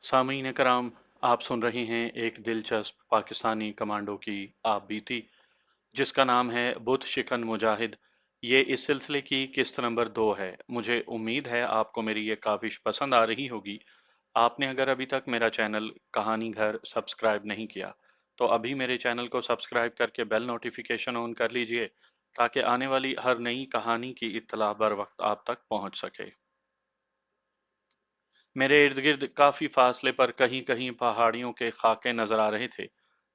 सामीन कराम, आप सुन रहे हैं एक दिलचस्प पाकिस्तानी कमांडो की आप बीती जिसका नाम है बुत शिकन मुजाहिद। ये इस सिलसिले की किस्त नंबर 2 है। मुझे उम्मीद है आपको मेरी ये काविश पसंद आ रही होगी। आपने अगर अभी तक मेरा चैनल कहानी घर सब्सक्राइब नहीं किया तो अभी मेरे चैनल को सब्सक्राइब करके बेल नोटिफिकेशन ऑन कर लीजिए ताकि आने वाली हर नई कहानी की इत्तला बर वक्त आप तक पहुंच सके। मेरे इर्द गिर्द काफी फासले पर कहीं कहीं पहाड़ियों के खाके नजर आ रहे थे।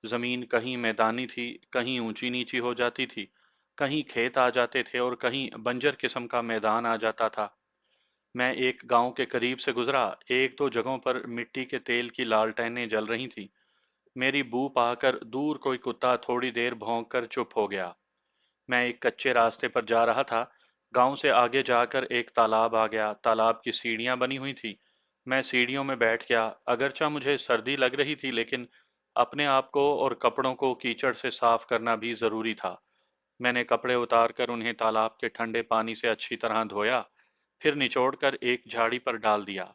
जमीन कहीं मैदानी थी, कहीं ऊंची नीची हो जाती थी, कहीं खेत आ जाते थे और कहीं बंजर किस्म का मैदान आ जाता था। मैं एक गांव के करीब से गुजरा। एक दो जगहों पर मिट्टी के तेल की लालटेनें जल रही थीं। मेरी बू पाकर दूर कोई कुत्ता थोड़ी देर भौंक कर चुप हो गया। मैं एक कच्चे रास्ते पर जा रहा था। गांव से आगे जाकर एक तालाब आ गया। तालाब की सीढ़ियां बनी हुई थी। मैं सीढ़ियों में बैठ गया। अगरचा मुझे सर्दी लग रही थी लेकिन अपने आप को और कपड़ों को कीचड़ से साफ करना भी जरूरी था। मैंने कपड़े उतारकर उन्हें तालाब के ठंडे पानी से अच्छी तरह धोया, फिर निचोड़कर एक झाड़ी पर डाल दिया।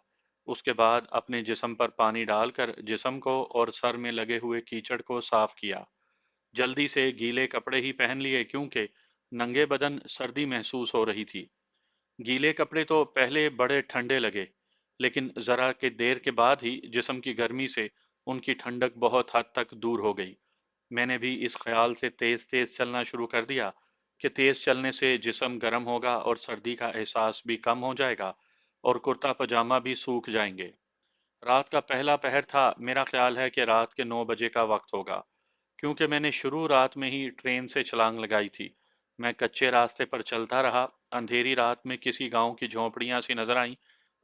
उसके बाद अपने जिस्म पर पानी डालकर जिस्म को और सर में लगे हुए कीचड़ को साफ किया। जल्दी से गीले कपड़े ही पहन लिए क्योंकि नंगे बदन सर्दी महसूस हो रही थी। गीले कपड़े तो पहले बड़े ठंडे लगे, लेकिन जरा के देर के बाद ही जिस्म की गर्मी से उनकी ठंडक बहुत हद तक दूर हो गई। मैंने भी इस ख्याल से तेज तेज चलना शुरू कर दिया कि तेज चलने से जिस्म गर्म होगा और सर्दी का एहसास भी कम हो जाएगा और कुर्ता पजामा भी सूख जाएंगे। रात का पहला पहर था। मेरा ख्याल है कि रात के 9 बजे का वक्त होगा, क्योंकि मैंने शुरू रात में ही ट्रेन से छलांग लगाई थी। मैं कच्चे रास्ते पर चलता रहा। अंधेरी रात में किसी गांव की झोंपड़ियां सी नजर आईं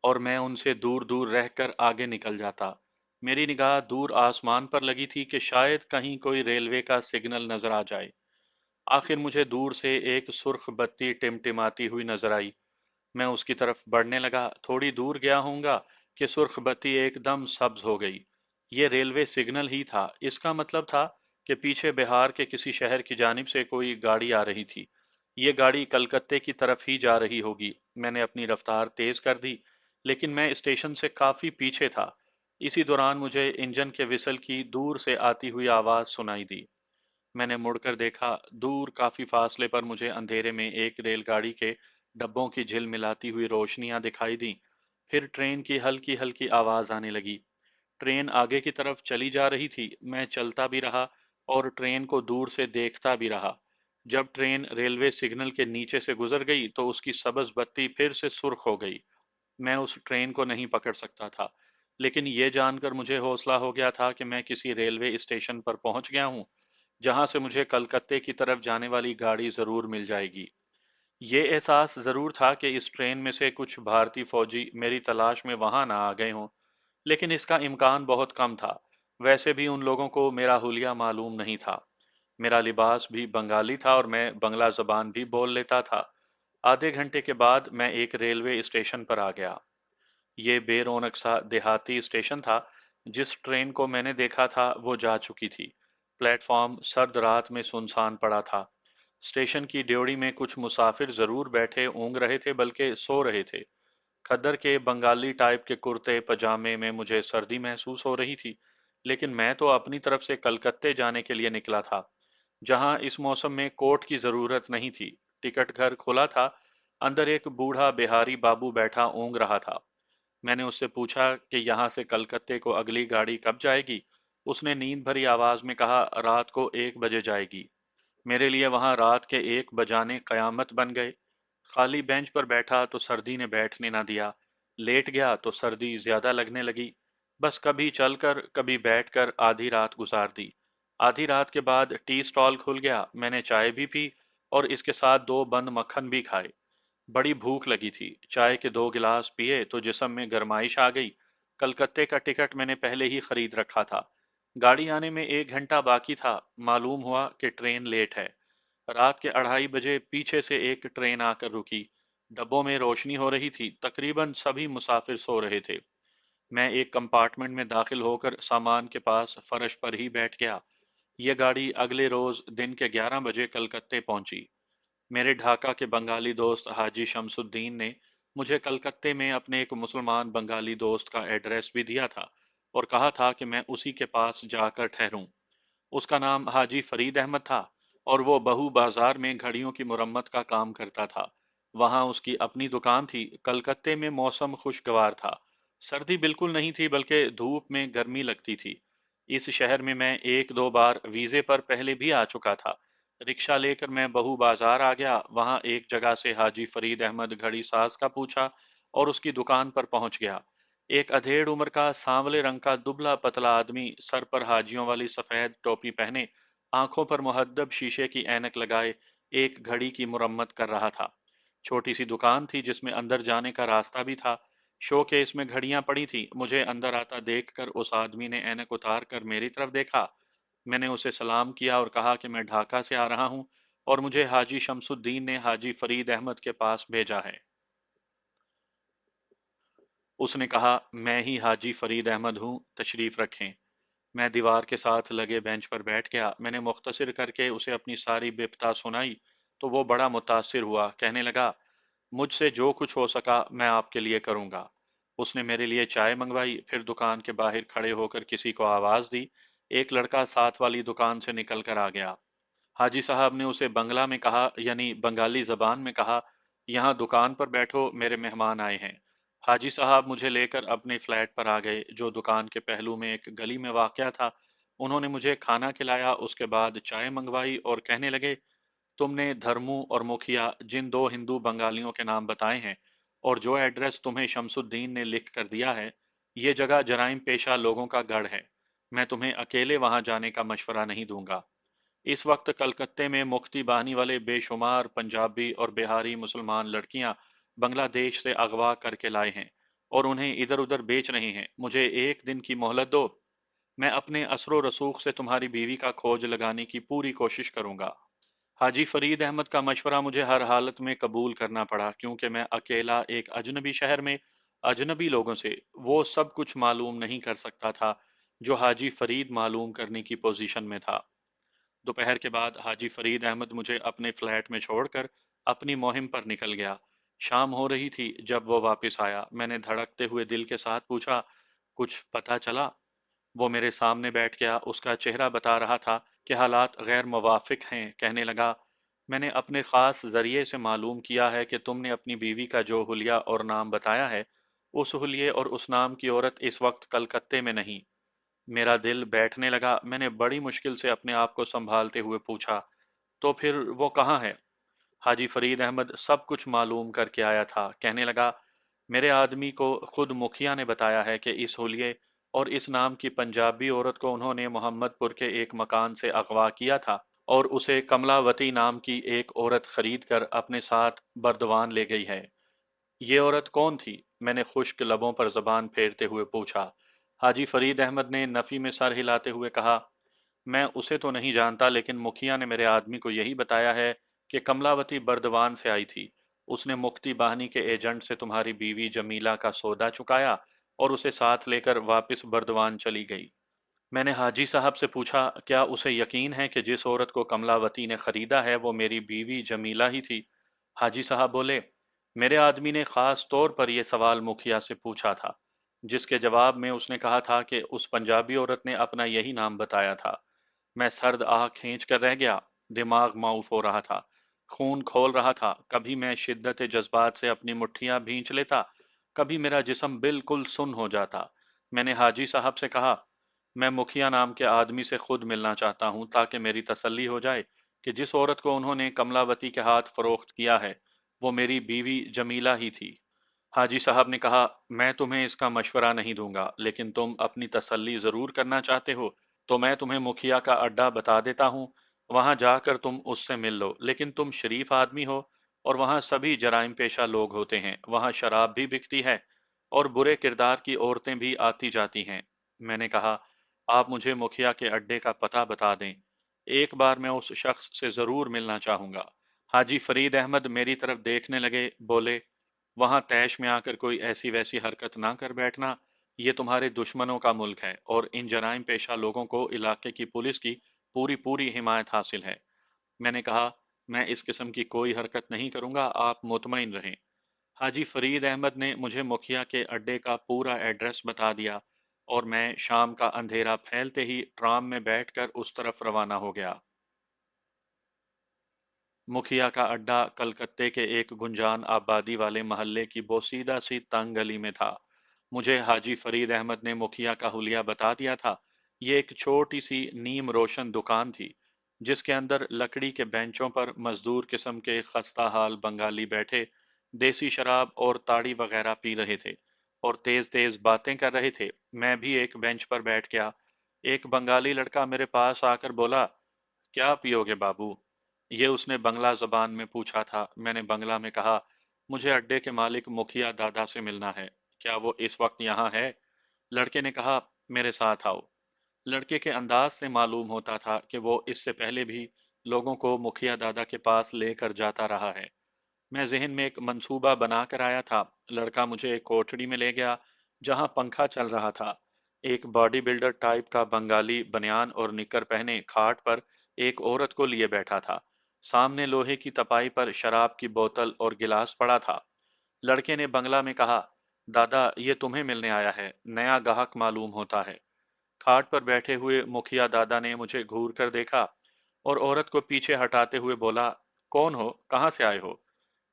और मैं उनसे दूर दूर रहकर आगे निकल जाता। मेरी निगाह दूर आसमान पर लगी थी कि शायद कहीं कोई रेलवे का सिग्नल नजर आ जाए। आखिर मुझे दूर से एक सुर्ख बत्ती टिमटिमाती हुई नजर आई। मैं उसकी तरफ बढ़ने लगा। थोड़ी दूर गया होऊंगा कि सुर्ख बत्ती एकदम सब्ज हो गई। ये रेलवे सिग्नल ही था। इसका मतलब था कि पीछे बिहार के किसी शहर की जानिब से कोई गाड़ी आ रही थी। ये गाड़ी कलकत्ते की तरफ ही जा रही होगी। मैंने अपनी रफ्तार तेज कर दी, लेकिन मैं स्टेशन से काफी पीछे था। इसी दौरान मुझे इंजन के विसल की दूर से आती हुई आवाज सुनाई दी। मैंने मुड़कर देखा। दूर काफी फासले पर मुझे अंधेरे में एक रेलगाड़ी के डब्बों की झिलमिलाती हुई रोशनियां दिखाई दी। फिर ट्रेन की हल्की हल्की आवाज आने लगी। ट्रेन आगे की तरफ चली जा रही थी। मैं चलता भी रहा और ट्रेन को दूर से देखता भी रहा। जब ट्रेन रेलवे सिग्नल के नीचे से गुजर गई तो उसकी सबज बत्ती फिर से सुर्ख हो गई। मैं उस ट्रेन को नहीं पकड़ सकता था, लेकिन ये जानकर मुझे हौसला हो गया था कि मैं किसी रेलवे स्टेशन पर पहुंच गया हूं जहां से मुझे कलकत्ते की तरफ जाने वाली गाड़ी जरूर मिल जाएगी। ये एहसास जरूर था कि इस ट्रेन में से कुछ भारतीय फौजी मेरी तलाश में वहां ना आ गए हों, लेकिन इसका इम्कान बहुत कम था। वैसे भी उन लोगों को मेरा हुलिया मालूम नहीं था। मेरा लिबास भी बंगाली था और मैं बंगला जबान भी बोल लेता था। आधे घंटे के बाद मैं एक रेलवे स्टेशन पर आ गया। ये बेरौनक सा देहाती स्टेशन था। जिस ट्रेन को मैंने देखा था वो जा चुकी थी। प्लेटफॉर्म सर्द रात में सुनसान पड़ा था। स्टेशन की ड्योढ़ी में कुछ मुसाफिर जरूर बैठे ऊँग रहे थे, बल्कि सो रहे थे। खद्दर के बंगाली टाइप के कुर्ते पजामे में मुझे सर्दी महसूस हो रही थी, लेकिन मैं तो अपनी तरफ से कलकत्ते जाने के लिए निकला था, जहां इस मौसम में कोट की जरूरत नहीं थी। टिकट घर खुला था। अंदर एक बूढ़ा बिहारी बाबू बैठा ऊँग रहा था। मैंने उससे पूछा कि यहाँ से कलकत्ते को अगली गाड़ी कब जाएगी। उसने नींद भरी आवाज में कहा, रात को 1 बजे जाएगी। मेरे लिए वहां रात के 1 बजाने कयामत बन गए। खाली बेंच पर बैठा तो सर्दी ने बैठने ना दिया। लेट गया तो सर्दी ज्यादा लगने लगी। बस कभी चलकर कभी बैठकर आधी रात गुजार दी। आधी रात के बाद टी स्टॉल खुल गया। मैंने चाय भी पी और इसके साथ 2 बंद मक्खन भी खाए। बड़ी भूख लगी थी। चाय के 2 गिलास पिए तो जिस्म में गर्माइश आ गई। कलकत्ते का टिकट मैंने पहले ही खरीद रखा था। गाड़ी आने में 1 घंटा बाकी था। मालूम हुआ कि ट्रेन लेट है। रात के 2:30 बजे पीछे से एक ट्रेन आकर रुकी। डब्बों में रोशनी हो रही थी। तकरीबन सभी मुसाफिर सो रहे थे। मैं एक कंपार्टमेंट में दाखिल होकर सामान के पास फर्श पर ही बैठ गया। यह गाड़ी अगले रोज दिन के 11 बजे कलकत्ते पहुंची। मेरे ढाका के बंगाली दोस्त हाजी शमसुद्दीन ने मुझे कलकत्ते में अपने एक मुसलमान बंगाली दोस्त का एड्रेस भी दिया था। और कहा था कि मैं उसी के पास जाकर ठहरूं। उसका नाम हाजी फरीद अहमद था और वो बहू बाजार में घड़ियों की मुरम्मत का काम करता था। वहां उसकी अपनी दुकान थी। कलकत्ते में मौसम खुशगवार था। सर्दी बिल्कुल नहीं थी, बल्कि धूप में गर्मी लगती थी। इस शहर में मैं एक दो बार वीजे पर पहले भी आ चुका था। रिक्शा लेकर मैं बहू बाजार आ गया। वहां एक जगह से हाजी फरीद अहमद घड़ी साज का पूछा और उसकी दुकान पर पहुंच गया। एक अधेड़ उम्र का सांवले रंग का दुबला पतला आदमी, सर पर हाजियों वाली सफेद टोपी पहने, आंखों पर मुहद्दब शीशे की ऐनक लगाए, एक घड़ी की मुरम्मत कर रहा था। छोटी सी दुकान थी जिसमें अंदर जाने का रास्ता भी था। शोकेस में घड़ियां पड़ी थी। मुझे अंदर आता देखकर उस आदमी ने ऐनक उतार कर मेरी तरफ देखा। मैंने उसे सलाम किया और कहा कि मैं ढाका से आ रहा हूं और मुझे हाजी शमसुद्दीन ने हाजी फरीद अहमद के पास भेजा है। उसने कहा, मैं ही हाजी फरीद अहमद हूँ, तशरीफ रखें। मैं दीवार के साथ लगे बेंच पर बैठ गया। मैंने मुख्तसर करके उसे अपनी सारी बिपता सुनाई तो वो बड़ा मुतासिर हुआ। कहने लगा, मुझसे जो कुछ हो सका मैं आपके लिए करूंगा। उसने मेरे लिए चाय मंगवाई, फिर दुकान के बाहर खड़े होकर किसी को आवाज दी। एक लड़का साथ वाली दुकान से निकल कर आ गया। हाजी साहब ने उसे बंगला में कहा, यानी बंगाली जबान में कहा, यहाँ दुकान पर बैठो, मेरे मेहमान आए हैं। हाजी साहब मुझे लेकर अपने फ्लैट पर आ गए, जो दुकान के पहलू में एक गली में वाक़या था। उन्होंने मुझे खाना खिलाया, उसके बाद चाय मंगवाई और कहने लगे, तुमने धर्मू और मुखिया जिन दो हिंदू बंगालियों के नाम बताए हैं और जो एड्रेस तुम्हें शमसुद्दीन ने लिख कर दिया है, ये जगह जराइम पेशा लोगों का गढ़ है। मैं तुम्हें अकेले वहां जाने का मशवरा नहीं दूंगा। इस वक्त कलकत्ते में मुक्ति बहानी वाले बेशुमार पंजाबी और बिहारी मुसलमान लड़कियां बांग्लादेश से अगवा करके लाए हैं और उन्हें इधर उधर बेच रहे हैं। मुझे एक दिन की मोहलत दो। मैं अपने असरो रसूख से तुम्हारी बीवी का खोज लगाने की पूरी कोशिश करूंगा। हाजी फरीद अहमद का मशवरा मुझे हर हालत में कबूल करना पड़ा, क्योंकि मैं अकेला एक अजनबी शहर में अजनबी लोगों से वो सब कुछ मालूम नहीं कर सकता था जो हाजी फरीद मालूम करने की पोजीशन में था। दोपहर के बाद हाजी फरीद अहमद मुझे अपने फ्लैट में छोड़कर अपनी मुहिम पर निकल गया। शाम हो रही थी जब वो वापस आया। मैंने धड़कते हुए दिल के साथ पूछा, कुछ पता चला? वो मेरे सामने बैठ गया। उसका चेहरा बता रहा था कि हालात गैर मुवाफिक हैं। कहने लगा, मैंने अपने खास जरिए से मालूम किया है कि तुमने अपनी बीवी का जो हुलिया और नाम बताया है, उस हुलिये और उस नाम की औरत इस वक्त कलकत्ते में नहीं। मेरा दिल बैठने लगा। मैंने बड़ी मुश्किल से अपने आप को संभालते हुए पूछा, तो फिर वो कहाँ है? हाजी फरीद अहमद सब कुछ मालूम करके आया था। कहने लगा, मेरे आदमी को खुद मुखिया ने बताया है कि इस होलिये और इस नाम की पंजाबी औरत को उन्होंने मोहम्मदपुर के एक मकान से अगवा किया था और उसे कमलावती नाम की एक औरत खरीद कर अपने साथ बर्दवान ले गई है। ये औरत कौन थी? मैंने खुश्क लबों पर जबान फेरते हुए पूछा। हाजी फरीद अहमद ने नफी में सर हिलाते हुए कहा, मैं उसे तो नहीं जानता, लेकिन मुखिया ने मेरे आदमी को यही बताया है कि कमलावती बर्दवान से आई थी। उसने मुक्ति बाहनी के एजेंट से तुम्हारी बीवी जमीला का सौदा चुकाया और उसे साथ लेकर वापस बर्दवान चली गई। मैंने हाजी साहब से पूछा, क्या उसे यकीन है कि जिस औरत को कमलावती ने खरीदा है वो मेरी बीवी जमीला ही थी? हाजी साहब बोले, मेरे आदमी ने खास तौर पर यह सवाल मुखिया से पूछा था, जिसके जवाब में उसने कहा था कि उस पंजाबी औरत ने अपना यही नाम बताया था। मैं सर्द आह खींच कर रह गया। दिमाग माऊफ हो रहा था। खून खोल रहा था। कभी मैं शिद्दत जज्बात से अपनी मुट्ठियां भींच लेता, कभी मेरा जिस्म बिल्कुल सुन्न हो जाता। मैंने हाजी साहब से कहा, मैं मुखिया नाम के आदमी से खुद मिलना चाहता हूं ताकि मेरी तसल्ली हो जाए कि जिस औरत को उन्होंने कमलावती के हाथ फरोख्त किया है वो मेरी बीवी जमीला ही थी। हाजी साहब ने कहा, मैं तुम्हें इसका मशवरा नहीं दूंगा, लेकिन तुम अपनी तसल्ली जरूर करना चाहते हो तो मैं तुम्हें मुखिया का अड्डा बता देता हूँ। वहां जाकर तुम उससे मिल लो। लेकिन तुम शरीफ आदमी हो और वहां सभी जराइम पेशा लोग होते हैं। वहां शराब भी बिकती है और बुरे किरदार की औरतें भी आती जाती हैं। मैंने कहा, आप मुझे मुखिया के अड्डे का पता बता दें। एक बार मैं उस शख्स से जरूर मिलना चाहूंगा। हाजी फरीद अहमद मेरी तरफ देखने लगे। बोले, वहां तैश में आकर कोई ऐसी वैसी हरकत ना कर बैठना। ये तुम्हारे दुश्मनों का मुल्क है और इन जराइम पेशा लोगों को इलाके की पुलिस की पूरी पूरी हिमायत हासिल है। मैंने कहा, मैं इस किस्म की कोई हरकत नहीं करूंगा, आप मुतमईन रहें। हाजी फरीद अहमद ने मुझे मुखिया के अड्डे का पूरा एड्रेस बता दिया। और मैं शाम का अंधेरा फैलते ही ट्राम में बैठकर उस तरफ रवाना हो गया। मुखिया का अड्डा कलकत्ते के एक गुंजान आबादी वाले महल्ले की बोसीदा सी तंग गली में था। मुझे हाजी फरीद अहमद ने मुखिया का हुलिया बता दिया था। ये एक छोटी सी नीम रोशन दुकान थी, जिसके अंदर लकड़ी के बेंचों पर मजदूर किस्म के खस्ता हाल बंगाली बैठे देसी शराब और ताड़ी वगैरह पी रहे थे और तेज तेज बातें कर रहे थे। मैं भी एक बेंच पर बैठ गया। एक बंगाली लड़का मेरे पास आकर बोला, क्या पियोगे बाबू? ये उसने बंगला जबान में पूछा था। मैंने बंगला में कहा, मुझे अड्डे के मालिक मुखिया दादा से मिलना है। क्या वो इस वक्त यहाँ है? लड़के ने कहा, मेरे साथ आओ। लड़के के अंदाज से मालूम होता था कि वो इससे पहले भी लोगों को मुखिया दादा के पास लेकर जाता रहा है। मैं ज़हन में एक मंसूबा बनाकर आया था। लड़का मुझे एक कोठड़ी में ले गया जहां पंखा चल रहा था। एक बॉडी बिल्डर टाइप का बंगाली बनियान और निकर पहने खाट पर एक औरत को लिए बैठा था। सामने लोहे की तपाई पर शराब की बोतल और गिलास पड़ा था। लड़के ने बंगला में कहा, दादा ये तुम्हें मिलने आया है, नया गाहक मालूम होता है। खाट पर बैठे हुए मुखिया दादा ने मुझे घूर कर देखा और औरत को पीछे हटाते हुए बोला, कौन हो, कहाँ से आए हो?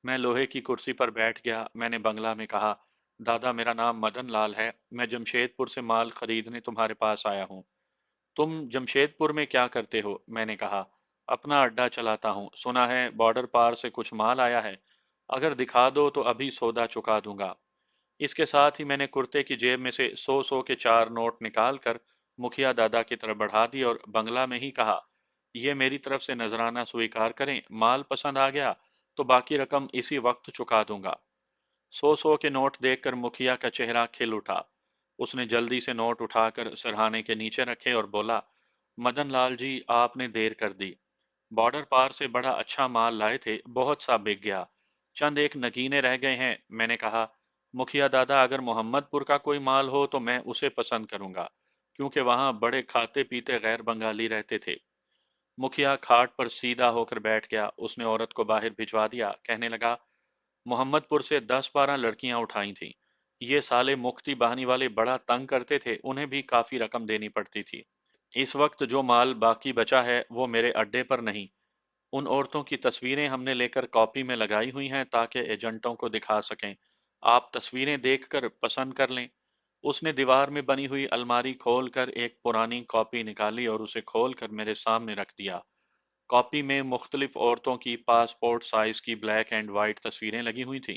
मैं लोहे की कुर्सी पर बैठ गया। मैंने बंगला में कहा, दादा मेरा नाम मदन लाल है, मैं जमशेदपुर से माल खरीदने तुम्हारे पास आया हूँ। तुम जमशेदपुर में क्या करते हो? मैंने कहा, अपना अड्डा चलाता हूँ, सुना है बॉर्डर पार से कुछ माल आया है, अगर दिखा दो तो अभी सौदा चुका दूंगा। इसके साथ ही मैंने कुर्ते की जेब में से 100 के 4 नोट निकाल कर मुखिया दादा की तरफ बढ़ा दी और बंगला में ही कहा, ये मेरी तरफ से नजराना स्वीकार करें, माल पसंद आ गया तो बाकी रकम इसी वक्त चुका दूंगा। 100 के नोट देखकर मुखिया का चेहरा खिल उठा। उसने जल्दी से नोट उठाकर सरहाने के नीचे रखे और बोला, मदन लाल जी आपने देर कर दी। बॉर्डर पार से बड़ा अच्छा माल लाए थे, बहुत सा बिक गया, चंद एक नगीने रह गए हैं। मैंने कहा, मुखिया दादा अगर मोहम्मदपुर का कोई माल हो तो मैं उसे पसंद करूंगा, क्योंकि वहां बड़े खाते पीते गैर बंगाली रहते थे। मुखिया खाट पर सीधा होकर बैठ गया। उसने औरत को बाहर भिजवा दिया। कहने लगा, मोहम्मदपुर से 10-12 लड़कियां उठाई थीं। ये साले मुक्ति बहानी वाले बड़ा तंग करते थे, उन्हें भी काफी रकम देनी पड़ती थी। इस वक्त जो माल बाकी बचा है वो मेरे अड्डे पर नहीं। उन औरतों की तस्वीरें हमने लेकर कॉपी में लगाई हुई हैं ताकि एजेंटों को दिखा सकें। आप तस्वीरें देखकर पसंद कर लें। उसने दीवार में बनी हुई अलमारी खोलकर एक पुरानी कॉपी निकाली और उसे खोलकर मेरे सामने रख दिया। कॉपी में मुख्तलिफ औरतों की पासपोर्ट साइज की ब्लैक एंड वाइट तस्वीरें लगी हुई थीं।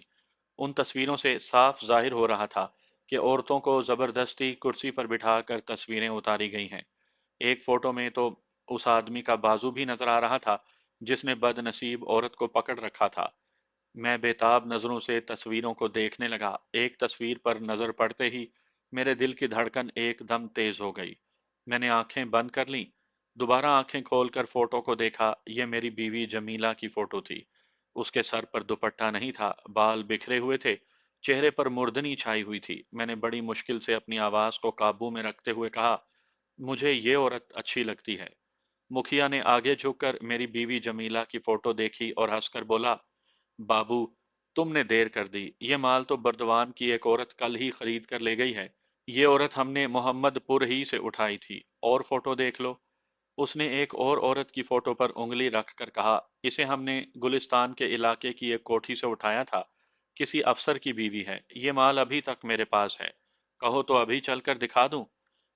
उन तस्वीरों से साफ जाहिर हो रहा था कि औरतों को जबरदस्ती कुर्सी पर बिठाकर तस्वीरें उतारी गई हैं। एक फोटो में तो उस आदमी का बाजू भी नजर आ रहा था जिसने बदनसीब औरत को पकड़ रखा था। मैं बेताब नजरों से तस्वीरों को देखने लगा। एक तस्वीर पर नजर पड़ते ही मेरे दिल की धड़कन एकदम तेज हो गई। मैंने आंखें बंद कर लीं। दोबारा आंखें खोलकर फोटो को देखा। यह मेरी बीवी जमीला की फोटो थी। उसके सर पर दुपट्टा नहीं था, बाल बिखरे हुए थे, चेहरे पर मुर्दनी छाई हुई थी। मैंने बड़ी मुश्किल से अपनी आवाज को काबू में रखते हुए कहा, मुझे ये औरत अच्छी लगती है। मुखिया ने आगे झुककर मेरी बीवी जमीला की फोटो देखी और हंसकर बोला, बाबू तुमने देर कर दी, ये माल तो बर्दवान की एक औरत कल ही खरीद कर ले गई है। ये औरत हमने मोहम्मदपुर ही से उठाई थी, और फोटो देख लो। उसने एक और औरत की फोटो पर उंगली रखकर कहा, इसे हमने गुलिस्तान के इलाके की एक कोठी से उठाया था, किसी अफसर की बीवी है। ये माल अभी तक मेरे पास है, कहो तो अभी चलकर दिखा दूं?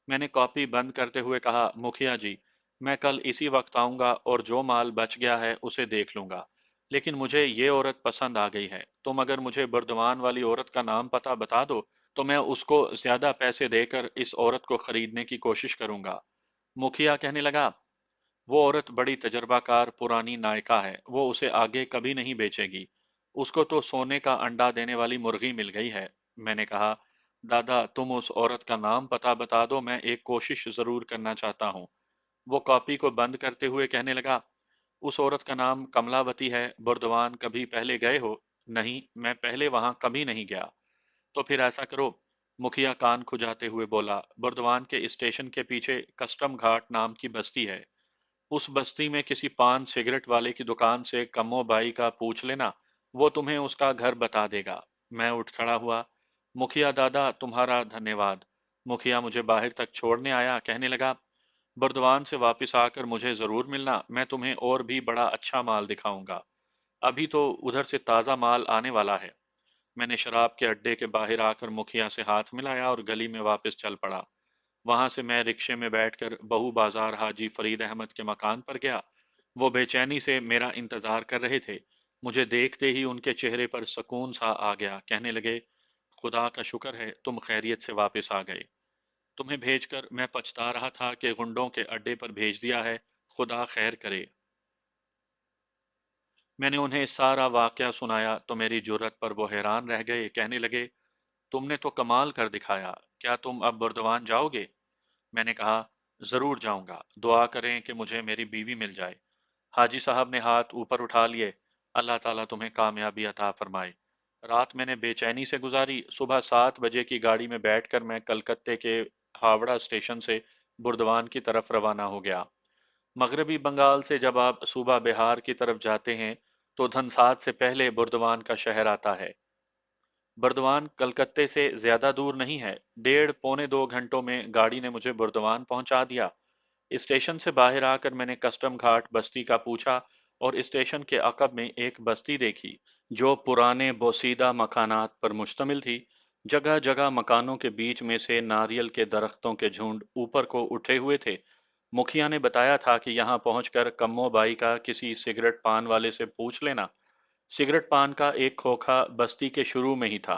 मैंने कॉपी बंद करते हुए कहा, मुखिया जी मैं कल इसी वक्त आऊंगा और जो माल बच गया है उसे देख लूंगा, लेकिन मुझे ये औरत पसंद आ गई है। तुम अगर मुझे बर्दवान वाली औरत का नाम पता बता दो तो मैं उसको ज्यादा पैसे देकर इस औरत को खरीदने की कोशिश करूंगा। मुखिया कहने लगा, वो औरत बड़ी तजर्बाकार पुरानी नायिका है, वो उसे आगे कभी नहीं बेचेगी। उसको तो सोने का अंडा देने वाली मुर्गी मिल गई है। मैंने कहा, दादा तुम उस औरत का नाम पता बता दो, मैं एक कोशिश जरूर करना चाहता हूँ। वो कॉपी को बंद करते हुए कहने लगा, उस औरत का नाम कमलावती है। बुर्दवान कभी पहले गए हो? नहीं, मैं पहले वहां कभी नहीं गया। तो फिर ऐसा करो, मुखिया कान खुजाते हुए बोला, बुर्दवान के स्टेशन के पीछे कस्टम घाट नाम की बस्ती है। उस बस्ती में किसी पान सिगरेट वाले की दुकान से कम्मो बाई का पूछ लेना, वो तुम्हें उसका घर बता देगा। मैं उठ खड़ा हुआ। मुखिया दादा तुम्हारा धन्यवाद, मुखिया मुझे बाहर तक छोड़ने आया, कहने लगा, बर्दवान से वापस आकर मुझे जरूर मिलना, मैं तुम्हें और भी बड़ा अच्छा माल दिखाऊंगा। अभी तो उधर से ताजा माल आने वाला है। मैंने शराब के अड्डे के बाहर आकर मुखिया से हाथ मिलाया और गली में वापस चल पड़ा। वहां से मैं रिक्शे में बैठकर बहू बाजार हाजी फरीद अहमद के मकान पर गया। वो बेचैनी से मेरा इंतजार कर रहे थे। मुझे देखते ही उनके चेहरे पर सुकून सा आ गया। कहने लगे, खुदा का शुक्र है तुम खैरियत से वापस आ गए। तुम्हें भेजकर मैं पछता रहा था कि गुंडों के अड्डे पर भेज दिया है। खुदा खैर करे। मैंने उन्हें सारा वाकया सुनाया तो मेरी जुर्रत पर वो हैरान रह गए। कहने लगे, तुमने तो कमाल कर दिखाया, क्या तुम अब बुर्दवान जाओगे? मैंने कहा, जरूर जाऊंगा, दुआ करें कि मुझे मेरी बीवी मिल जाए। हाजी साहब ने हाथ ऊपर उठा लिए। अल्लाह ताला तुम्हें कामयाबी अता फरमाए। रात मैंने बेचैनी से गुजारी। सुबह 7 बजे की गाड़ी में बैठकर मैं कलकत्ते के हावड़ा स्टेशन से बुर्दवान की तरफ रवाना हो गया। मगरबी बंगाल से जब आप सूबा बिहार की तरफ जाते हैं तो धनसाद से पहले बुर्दवान का शहर आता है। बुर्दवान कलकत्ते से ज्यादा दूर नहीं है। 1.5 पौने 2 घंटों में गाड़ी ने मुझे बुर्दवान पहुंचा दिया। स्टेशन से बाहर आकर मैंने कस्टम घाट बस्ती का पूछा और स्टेशन के अकब में एक बस्ती देखी जो पुराने बोसीदा मकानात पर मुश्तमिल थी। जगह जगह मकानों के बीच में से नारियल के दरख्तों के झुंड ऊपर को उठे हुए थे। मुखिया ने बताया था कि यहाँ पहुंचकर कम्मो बाई का किसी सिगरेट पान वाले से पूछ लेना। सिगरेट पान का एक खोखा बस्ती के शुरू में ही था।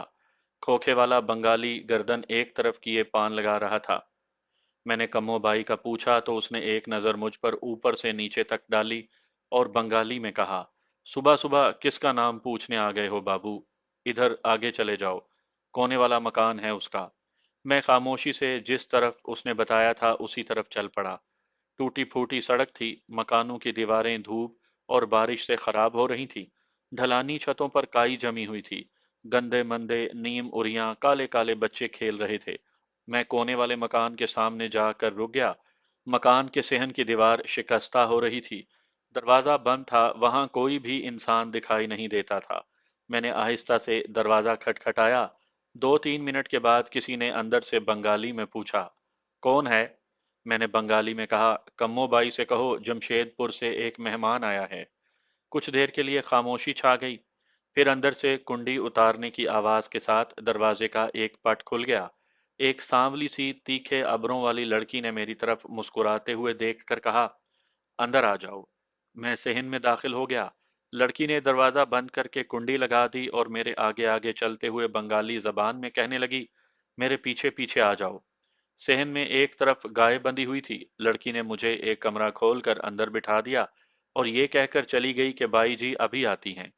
खोखे वाला बंगाली गर्दन एक तरफ किए पान लगा रहा था। मैंने कम्मो बाई का पूछा तो उसने एक नज़र मुझ पर ऊपर से नीचे तक डाली और बंगाली में कहा, सुबह सुबह किसका नाम पूछने आ गए हो बाबू? इधर आगे चले जाओ, कोने वाला मकान है उसका। मैं खामोशी से जिस तरफ उसने बताया था उसी तरफ चल पड़ा। टूटी फूटी सड़क थी। मकानों की दीवारें धूप और बारिश से खराब हो रही थी। ढलानी छतों पर काई जमी हुई थी। गंदे मंदे नीम उरियां काले काले बच्चे खेल रहे थे। मैं कोने वाले मकान के सामने जाकर रुक गया। मकान के सेहन की दीवार शिकस्ता हो रही थी। दरवाजा बंद था, वहां कोई भी इंसान दिखाई नहीं देता था। मैंने आहिस्ता से दरवाजा खटखटाया। 2-3 मिनट के बाद किसी ने अंदर से बंगाली में पूछा, कौन है? मैंने बंगाली में कहा, कम्मो बाई से कहो जमशेदपुर से एक मेहमान आया है। कुछ देर के लिए खामोशी छा गई। फिर अंदर से कुंडी उतारने की आवाज के साथ दरवाजे का एक पट खुल गया। एक सांवली सी तीखे अबरों वाली लड़की ने मेरी तरफ मुस्कुराते हुए देखकर कहा, अंदर आ जाओ। मैं सेहन में दाखिल हो गया। लड़की ने दरवाजा बंद करके कुंडी लगा दी और मेरे आगे आगे चलते हुए बंगाली जबान में कहने लगी, मेरे पीछे पीछे आ जाओ। सेहन में एक तरफ गाय बंधी हुई थी। लड़की ने मुझे एक कमरा खोलकर अंदर बिठा दिया और ये कहकर चली गई कि बाई जी अभी आती हैं।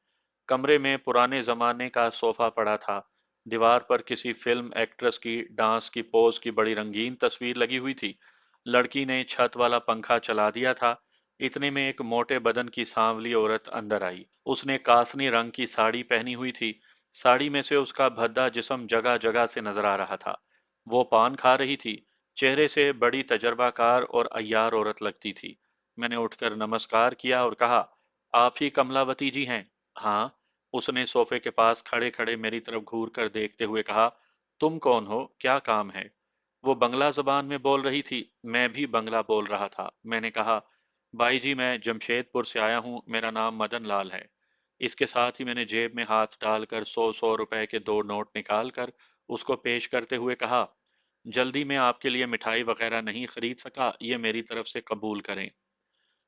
कमरे में पुराने जमाने का सोफा पड़ा था। दीवार पर किसी फिल्म एक्ट्रेस की डांस की पोज की बड़ी रंगीन तस्वीर लगी हुई थी। लड़की ने छत वाला पंखा चला दिया था। इतने में एक मोटे बदन की सांवली औरत अंदर आई। उसने कासनी रंग की साड़ी पहनी हुई थी। साड़ी में से उसका भद्दा जिस्म जगह जगह से नजर आ रहा था। वो पान खा रही थी। चेहरे से बड़ी तजर्बाकार और अय्यार औरत लगती थी। मैंने उठकर नमस्कार किया और कहा, आप ही कमलावती जी हैं? हाँ। उसने सोफे के पास खड़े खड़े मेरी तरफ घूर कर देखते हुए कहा, तुम कौन हो, क्या काम है? वो बंगला जबान में बोल रही थी। मैं भी बंगला बोल रहा था। मैंने कहा, बाई जी मैं जमशेदपुर से आया हूँ, मेरा नाम मदन लाल है। इसके साथ ही मैंने जेब में हाथ डालकर 100-100 रुपए के 2 नोट निकालकर उसको पेश करते हुए कहा, जल्दी में आपके लिए मिठाई वगैरह नहीं खरीद सका, ये मेरी तरफ से कबूल करें।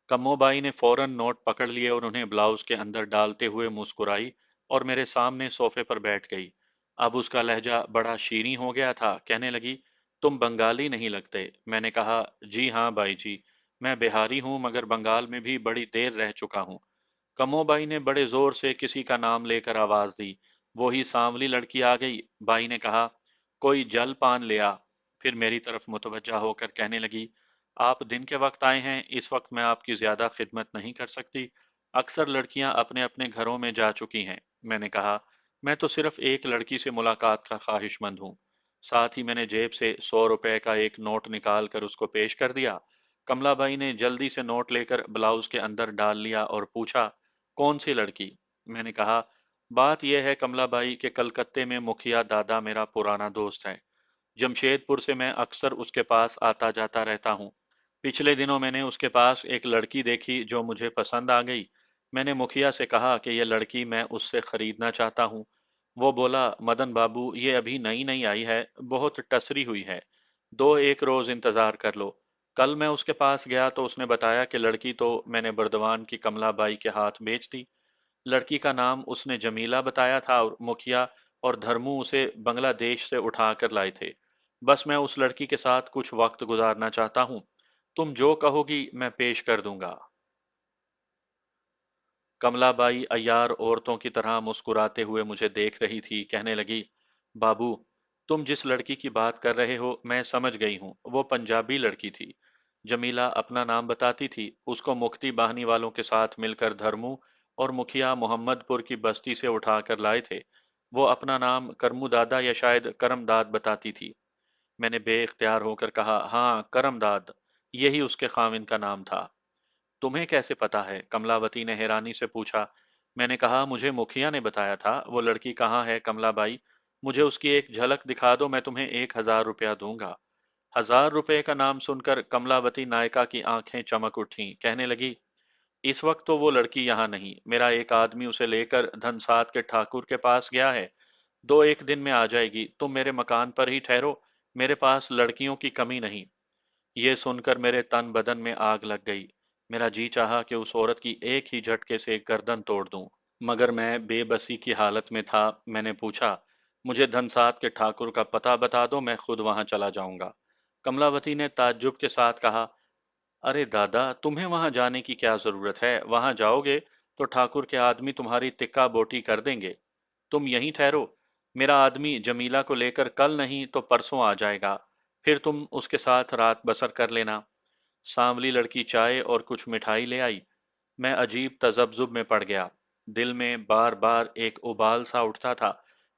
कम्मोबाई ने फौरन नोट पकड़ लिए और उन्हें ब्लाउज के अंदर डालते हुए मुस्कुराई और मेरे सामने सोफे पर बैठ गई। अब उसका लहजा बड़ा शीरीं हो गया था। कहने लगी, तुम बंगाली नहीं लगते। मैंने कहा, जी हाँ बाई जी, मैं बिहारी हूँ मगर बंगाल में भी बड़ी देर रह चुका हूँ। कमोबाई ने बड़े जोर से किसी का नाम लेकर आवाज दी। वो ही सांवली लड़की आ गई। बाई ने कहा, कोई जल पान ले आ। फिर मेरी तरफ मुतवज्जा होकर कहने लगी, आप दिन के वक्त आए हैं, इस वक्त मैं आपकी ज्यादा खिदमत नहीं कर सकती। अक्सर लड़कियां अपने अपने घरों में जा चुकी हैं। मैंने कहा, मैं तो सिर्फ एक लड़की से मुलाकात का ख्वाहिशमंद हूँ। साथ ही मैंने जेब से 100 रुपए का एक नोट निकाल कर उसको पेश कर दिया। कमलाबाई ने जल्दी से नोट लेकर ब्लाउज के अंदर डाल लिया और पूछा, कौन सी लड़की? मैंने कहा, बात यह है कमलाबाई के कलकत्ते में मुखिया दादा मेरा पुराना दोस्त है। जमशेदपुर से मैं अक्सर उसके पास आता जाता रहता हूँ। पिछले दिनों मैंने उसके पास एक लड़की देखी जो मुझे पसंद आ गई। मैंने मुखिया से कहा कि यह लड़की मैं उससे खरीदना चाहता हूँ। वो बोला, मदन बाबू, ये अभी नई नई आई है, बहुत टसरी हुई है, दो एक रोज इंतजार कर लो। कल मैं उसके पास गया तो उसने बताया कि लड़की तो मैंने बर्दवान की कमलाबाई के हाथ बेच दी। लड़की का नाम उसने जमीला बताया था और मुखिया और धर्मू उसे बांग्लादेश से उठा कर लाए थे। बस मैं उस लड़की के साथ कुछ वक्त गुजारना चाहता हूँ। तुम जो कहोगी मैं पेश कर दूंगा। कमलाबाई अय्यार औरतों की तरह मुस्कुराते हुए मुझे देख रही थी। कहने लगी, बाबू, तुम जिस लड़की की बात कर रहे हो मैं समझ गई हूँ, वो पंजाबी लड़की थी। जमीला अपना नाम बताती थी। उसको मुक्ति बाहिनी वालों के साथ मिलकर धर्मू और मुखिया मोहम्मदपुर की बस्ती से उठा कर लाए थे। वो अपना नाम करमूदादा या शायद करमदाद बताती थी। मैंने बेइख्तियार होकर कहा, हाँ, करमदाद, यही उसके खाविंद का नाम था। तुम्हें कैसे पता है? कमलावती ने हैरानी से पूछा। मैंने कहा, मुझे मुखिया ने बताया था। वो लड़की कहाँ है कमलाबाई? मुझे उसकी एक झलक दिखा दो, मैं तुम्हें 1,000 रुपया दूंगा। 1,000 रुपये का नाम सुनकर कमलावती नायिका की आंखें चमक उठी। कहने लगी, इस वक्त तो वो लड़की यहाँ नहीं। मेरा एक आदमी उसे लेकर धनसाद के ठाकुर के पास गया है। दो एक दिन में आ जाएगी। तुम मेरे मकान पर ही ठहरो, मेरे पास लड़कियों की कमी नहीं। ये सुनकर मेरे तन बदन में आग लग गई। मेरा जी चाहा कि उस औरत की एक ही झटके से गर्दन तोड़ दूं, मगर मैं बेबसी की हालत में था। मैंने पूछा, मुझे धनसाद के ठाकुर का पता बता दो, मैं खुद वहां चला जाऊंगा। कमलावती ने ताज्जुब के साथ कहा, अरे दादा, तुम्हें वहां जाने की क्या जरूरत है? वहां जाओगे तो ठाकुर के आदमी तुम्हारी तिक्का बोटी कर देंगे। तुम यहीं ठहरो। मेरा आदमी जमीला को लेकर कल नहीं तो परसों आ जाएगा। फिर तुम उसके साथ रात बसर कर लेना। सांवली लड़की चाय और कुछ मिठाई ले आई। मैं अजीब तजब्जुब में पड़ गया। दिल में बार बार एक उबाल सा उठता था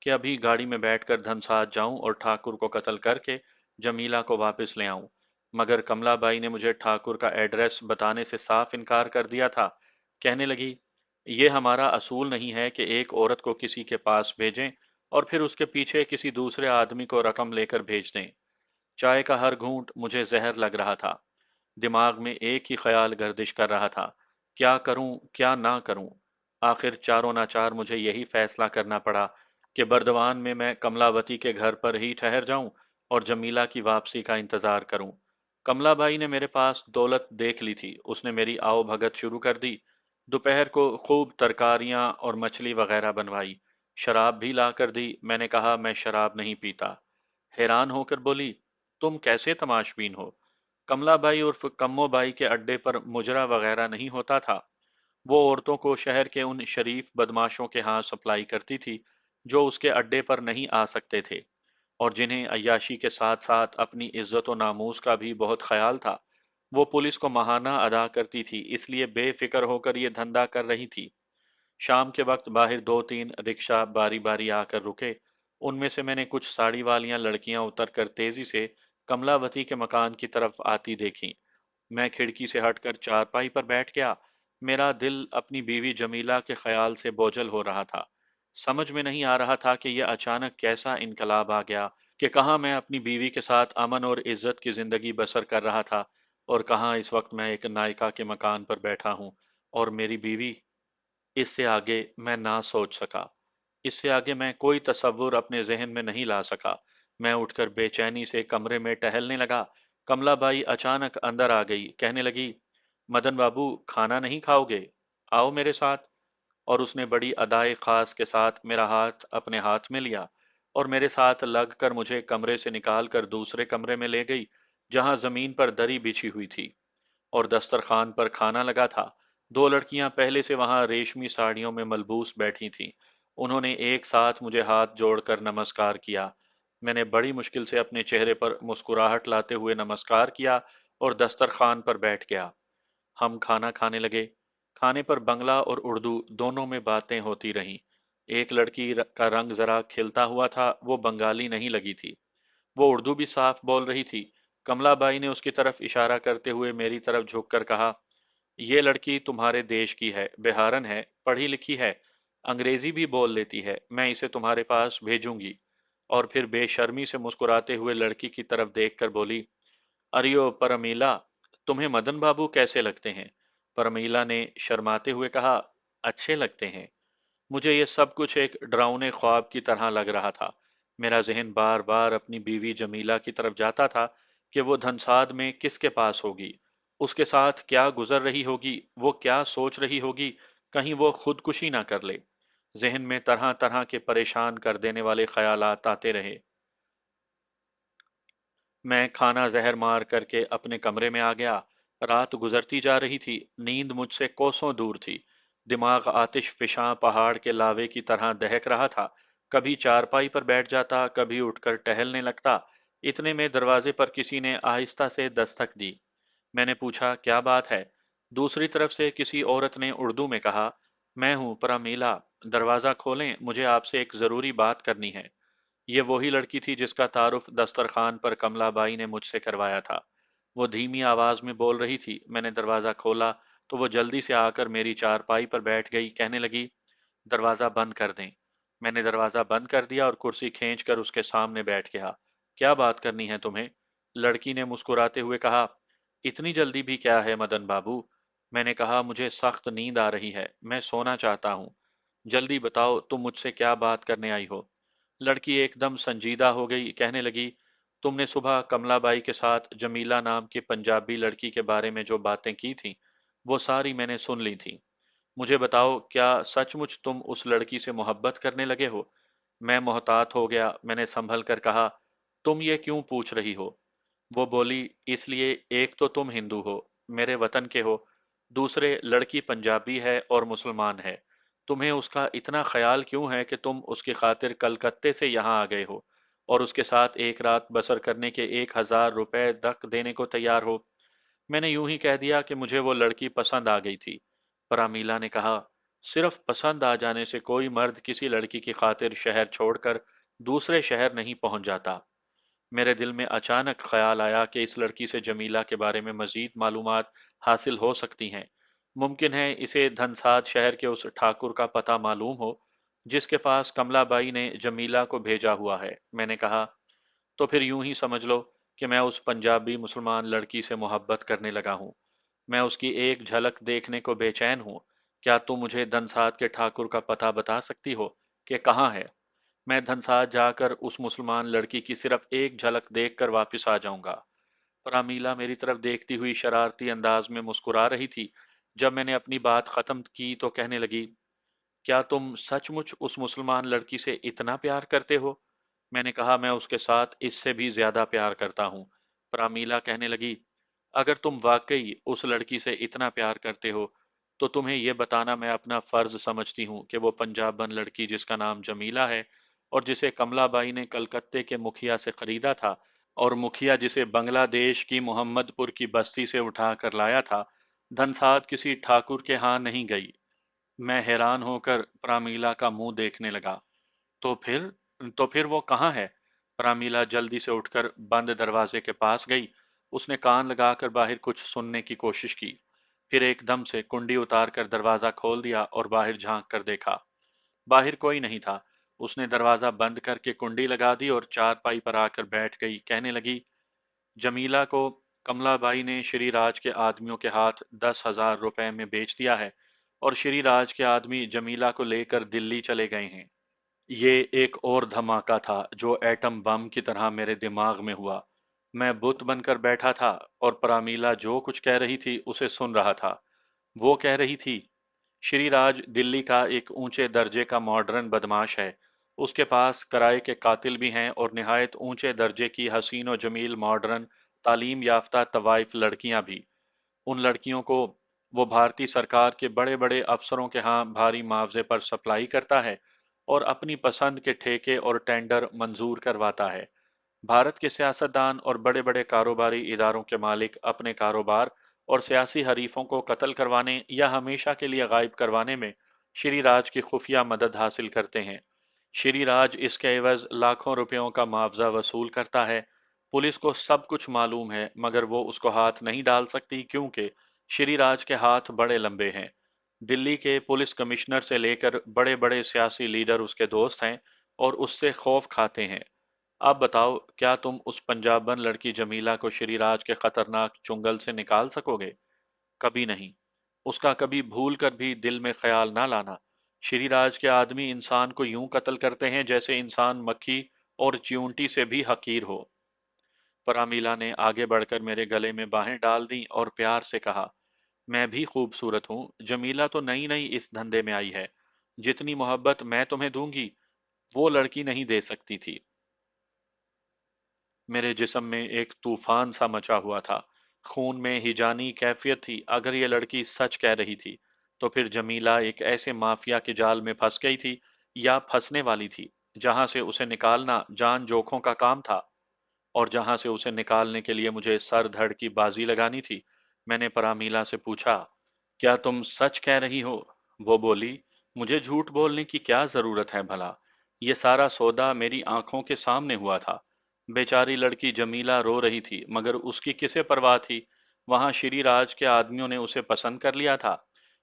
कि अभी गाड़ी में बैठकर धनसाद जाऊं और ठाकुर को कत्ल करके जमीला को वापस ले आऊं। मगर कमलाबाई ने मुझे ठाकुर का एड्रेस बताने से साफ इनकार कर दिया था। कहने लगी, ये हमारा असूल नहीं है कि एक औरत को किसी के पास भेजें और फिर उसके पीछे किसी दूसरे आदमी को रकम लेकर भेज दें। चाय का हर घूंट मुझे जहर लग रहा था। दिमाग में एक ही ख्याल गर्दिश कर रहा था, क्या करूं क्या ना करूं। आखिर चारों नाचार मुझे यही फैसला करना पड़ा कि बर्दवान में मैं कमलावती के घर पर ही ठहर जाऊं और जमीला की वापसी का इंतजार करूं। कमलाबाई ने मेरे पास दौलत देख ली थी। उसने मेरी आओ भगत शुरू कर दी। दोपहर को खूब तरकारियां और मछली वगैरह बनवाई। शराब भी ला कर दी। मैंने कहा, मैं शराब नहीं पीता। हैरान होकर बोली, तुम कैसे तमाशबीन हो? कमलाबाई उर्फ कम्मोबाई के अड्डे पर मुजरा वगैरह नहीं होता था। वो औरतों को शहर के उन शरीफ बदमाशों के हाथ सप्लाई करती थी जो उसके अड्डे पर नहीं आ सकते थे और जिन्हें अय्याशी के साथ साथ अपनी इज्जत व नामूस का भी बहुत ख्याल था। वो पुलिस को महाना अदा करती थी, इसलिए बेफिक्र होकर ये धंधा कर रही थी। शाम के वक्त बाहर दो तीन रिक्शा बारी बारी आकर रुके। उनमें से मैंने कुछ साड़ी वालियां लड़कियां उतरकर तेजी से कमलावती के मकान की तरफ आती देखी। मैं खिड़की से हटकर चारपाई पर बैठ गया। मेरा दिल अपनी बीवी जमीला के ख्याल से बोझल हो रहा था। समझ में नहीं आ रहा था कि यह अचानक कैसा इनकलाब आ गया, कि कहाँ मैं अपनी बीवी के साथ अमन और इज्जत की जिंदगी बसर कर रहा था और कहाँ इस वक्त मैं एक नायिका के मकान पर बैठा हूँ और मेरी बीवी। इससे आगे मैं ना सोच सका। इससे आगे मैं कोई तसव्वुर अपने जहन में नहीं ला सका। मैं उठकर बेचैनी से कमरे में टहलने लगा। कमलाबाई अचानक अंदर आ गई। कहने लगी, मदन बाबू, खाना नहीं खाओगे? आओ मेरे साथ। और उसने बड़ी अदाए खास के साथ मेरा हाथ अपने हाथ में लिया और मेरे साथ लग कर मुझे कमरे से निकाल कर दूसरे कमरे में ले गई, जहां जमीन पर दरी बिछी हुई थी और दस्तरखान पर खाना लगा था। दो लड़कियां पहले से वहां रेशमी साड़ियों में मलबूस बैठी थीं। उन्होंने एक साथ मुझे हाथ जोड़कर नमस्कार किया। मैंने बड़ी मुश्किल से अपने चेहरे पर मुस्कुराहट लाते हुए नमस्कार किया और दस्तरखान पर बैठ गया। हम खाना खाने लगे। खाने पर बंगला और उर्दू दोनों में बातें होती रहीं। एक लड़की का रंग जरा खिलता हुआ था, वो बंगाली नहीं लगी थी। वो उर्दू भी साफ बोल रही थी। कमलाबाई ने उसकी तरफ इशारा करते हुए मेरी तरफ झुककर कहा, ये लड़की तुम्हारे देश की है, बिहारन है, पढ़ी लिखी है, अंग्रेजी भी बोल लेती है, मैं इसे तुम्हारे पास भेजूंगी। और फिर बेशर्मी से मुस्कुराते हुए लड़की की तरफ देखकर बोली, अरियो परमीला, तुम्हें मदन बाबू कैसे लगते हैं? परमीला ने शर्माते हुए कहा, अच्छे लगते हैं। मुझे ये सब कुछ एक डरावने ख्वाब की तरह लग रहा था। मेरा ज़हन बार बार अपनी बीवी जमीला की तरफ जाता था कि वो धनसाद में किसके पास होगी, उसके साथ क्या गुजर रही होगी, वो क्या सोच रही होगी, कहीं वो खुदकुशी ना कर ले। ज़हन में तरह तरह के परेशान कर देने वाले ख्यालात आते रहे। मैं खाना जहर मार करके अपने कमरे में आ गया। रात गुजरती जा रही थी, नींद मुझसे कोसों दूर थी। दिमाग आतिश फिशां पहाड़ के लावे की तरह दहक रहा था। कभी चारपाई पर बैठ जाता, कभी उठकर टहलने लगता। इतने में दरवाजे पर किसी ने आहिस्ता से दस्तक दी। मैंने पूछा, क्या बात है? दूसरी तरफ से किसी औरत ने उर्दू में कहा, मैं हूँ प्रमीला, दरवाज़ा खोलें, मुझे आपसे एक ज़रूरी बात करनी है। ये वही लड़की थी जिसका तारुफ दस्तरखान पर कमलाबाई ने मुझसे करवाया था। वो धीमी आवाज में बोल रही थी। मैंने दरवाजा खोला तो वो जल्दी से आकर मेरी चारपाई पर बैठ गई। कहने लगी, दरवाजा बंद कर दें। मैंने दरवाजा बंद कर दिया और कुर्सी खींचकर उसके सामने बैठ गया। क्या बात करनी है तुम्हें? लड़की ने मुस्कुराते हुए कहा, इतनी जल्दी भी क्या है मदन बाबू? मैंने कहा, मुझे सख्त नींद आ रही है, मैं सोना चाहता हूँ। जल्दी बताओ, तुम मुझसे क्या बात करने आई हो? लड़की एकदम संजीदा हो गई। कहने लगी, तुमने सुबह कमलाबाई के साथ जमीला नाम की पंजाबी लड़की के बारे में जो बातें की थीं, वो सारी मैंने सुन ली थी। मुझे बताओ, क्या सचमुच तुम उस लड़की से मोहब्बत करने लगे हो? मैं मोहतात हो गया। मैंने संभल कर कहा, तुम ये क्यों पूछ रही हो? वो बोली, इसलिए, एक तो तुम हिंदू हो, मेरे वतन के हो, दूसरे लड़की पंजाबी है और मुसलमान है। तुम्हें उसका इतना ख्याल क्यों है कि तुम उसकी खातिर कलकत्ते से यहाँ आ गए हो और उसके साथ एक रात बसर करने के 1,000 रुपए तक देने को तैयार हो? मैंने यूं ही कह दिया कि मुझे वो लड़की पसंद आ गई थी। परामीला ने कहा, सिर्फ पसंद आ जाने से कोई मर्द किसी लड़की की खातिर शहर छोड़कर दूसरे शहर नहीं पहुंच जाता। मेरे दिल में अचानक ख्याल आया कि इस लड़की से जमीला के बारे में मजीद मालूमात हासिल हो सकती हैं। मुमकिन है इसे धनसाद शहर के उस ठाकुर का पता मालूम हो जिसके पास कमलाबाई ने जमीला को भेजा हुआ है। मैंने कहा, तो फिर यूं ही समझ लो कि मैं उस पंजाबी मुसलमान लड़की से मोहब्बत करने लगा हूँ। मैं उसकी एक झलक देखने को बेचैन हूँ। क्या तुम मुझे धनसाद के ठाकुर का पता बता सकती हो कि कहाँ है? मैं धनसाद जाकर उस मुसलमान लड़की की सिर्फ एक झलक देखकर वापस आ जाऊंगा। पर अमीला मेरी तरफ देखती हुई शरारती अंदाज में मुस्कुरा रही थी। जब मैंने अपनी बात खत्म की तो कहने लगी, क्या तुम सचमुच उस मुसलमान लड़की से इतना प्यार करते हो? मैंने कहा, मैं उसके साथ इससे भी ज्यादा प्यार करता हूँ। पर अमीला कहने लगी, अगर तुम वाकई उस लड़की से इतना प्यार करते हो तो तुम्हें यह बताना मैं अपना फर्ज समझती हूँ कि वो पंजाबन लड़की जिसका नाम जमीला है और जिसे कमलाबाई ने कलकत्ते के मुखिया से खरीदा था और मुखिया जिसे बांग्लादेश की मोहम्मदपुर की बस्ती से उठा कर लाया था, धनसाद किसी ठाकुर के यहाँ नहीं गई। मैं हैरान होकर प्रामीला का मुंह देखने लगा। तो फिर तो फिर वो कहाँ है? प्रामीला जल्दी से उठकर बंद दरवाजे के पास गई। उसने कान लगाकर बाहर कुछ सुनने की कोशिश की। फिर एकदम से कुंडी उतार कर दरवाजा खोल दिया और बाहर झांक कर देखा। बाहर कोई नहीं था। उसने दरवाजा बंद करके कुंडी लगा दी और चारपाई पर आकर बैठ गई। कहने लगी, जमीला को कमलाबाई ने श्री राज के आदमियों के हाथ 10,000 रुपए में बेच दिया है और श्री राज के आदमी जमीला को लेकर दिल्ली चले गए हैं। ये एक और धमाका था जो एटम बम की तरह मेरे दिमाग में हुआ। मैं बुत बनकर बैठा था और परामीला जो कुछ कह रही थी उसे सुन रहा था। वो कह रही थी, श्रीराज दिल्ली का एक ऊंचे दर्जे का मॉडर्न बदमाश है। उसके पास किराए के कातिल भी हैं और निहायत ऊंचे दर्जे की हसीन और जमील मॉडर्न तालीम याफ्ता तवाइफ लड़कियां भी। उन लड़कियों को वो भारतीय सरकार के बड़े बड़े अफसरों के यहाँ भारी मुआवजे पर सप्लाई करता है और अपनी पसंद के ठेके और टेंडर मंजूर करवाता है। भारत के सियासतदान और बड़े बड़े कारोबारी इदारों के मालिक अपने कारोबार और सियासी हरीफों को कत्ल करवाने या हमेशा के लिए गायब करवाने में श्री राज की खुफिया मदद हासिल करते हैं। श्री राज इसके एवज लाखों रुपयों का मुआवजा वसूल करता है। पुलिस को सब कुछ मालूम है मगर वो उसको हाथ नहीं डाल सकती क्योंकि श्री राज के हाथ बड़े लंबे हैं। दिल्ली के पुलिस कमिश्नर से लेकर बड़े बड़े सियासी लीडर उसके दोस्त हैं और उससे खौफ खाते हैं। आप बताओ, क्या तुम उस पंजाबन लड़की जमीला को श्रीराज के खतरनाक चुंगल से निकाल सकोगे? कभी नहीं। उसका कभी भूल कर भी दिल में ख्याल ना लाना। श्रीराज के आदमी इंसान को यूं कत्ल करते हैं जैसे इंसान मक्खी और चींटी से भी हकीर हो। परामीला ने आगे बढ़कर मेरे गले में बाहें डाल दी और प्यार से कहा, मैं भी खूबसूरत हूँ। जमीला तो नई नई इस धंधे में आई है। जितनी मोहब्बत मैं तुम्हें दूंगी, वो लड़की नहीं दे सकती थी। मेरे जिस्म में एक तूफान सा मचा हुआ था। खून में हिजानी कैफियत थी। अगर ये लड़की सच कह रही थी, तो फिर जमीला एक ऐसे माफिया के जाल में फंस गई थी, या फंसने वाली थी, जहां से उसे निकालना जान जोखों का काम था, और जहां से उसे निकालने के लिए मुझे सर धड़ की बाजी लगानी थी। मैंने परामीला से पूछा, क्या तुम सच कह रही हो? वो बोली, मुझे झूठ बोलने की क्या जरूरत है भला? ये सारा सौदा मेरी आंखों के सामने हुआ था। बेचारी लड़की जमीला रो रही थी, मगर उसकी किसे परवाह थी? वहां श्रीराज के आदमियों ने उसे पसंद कर लिया था,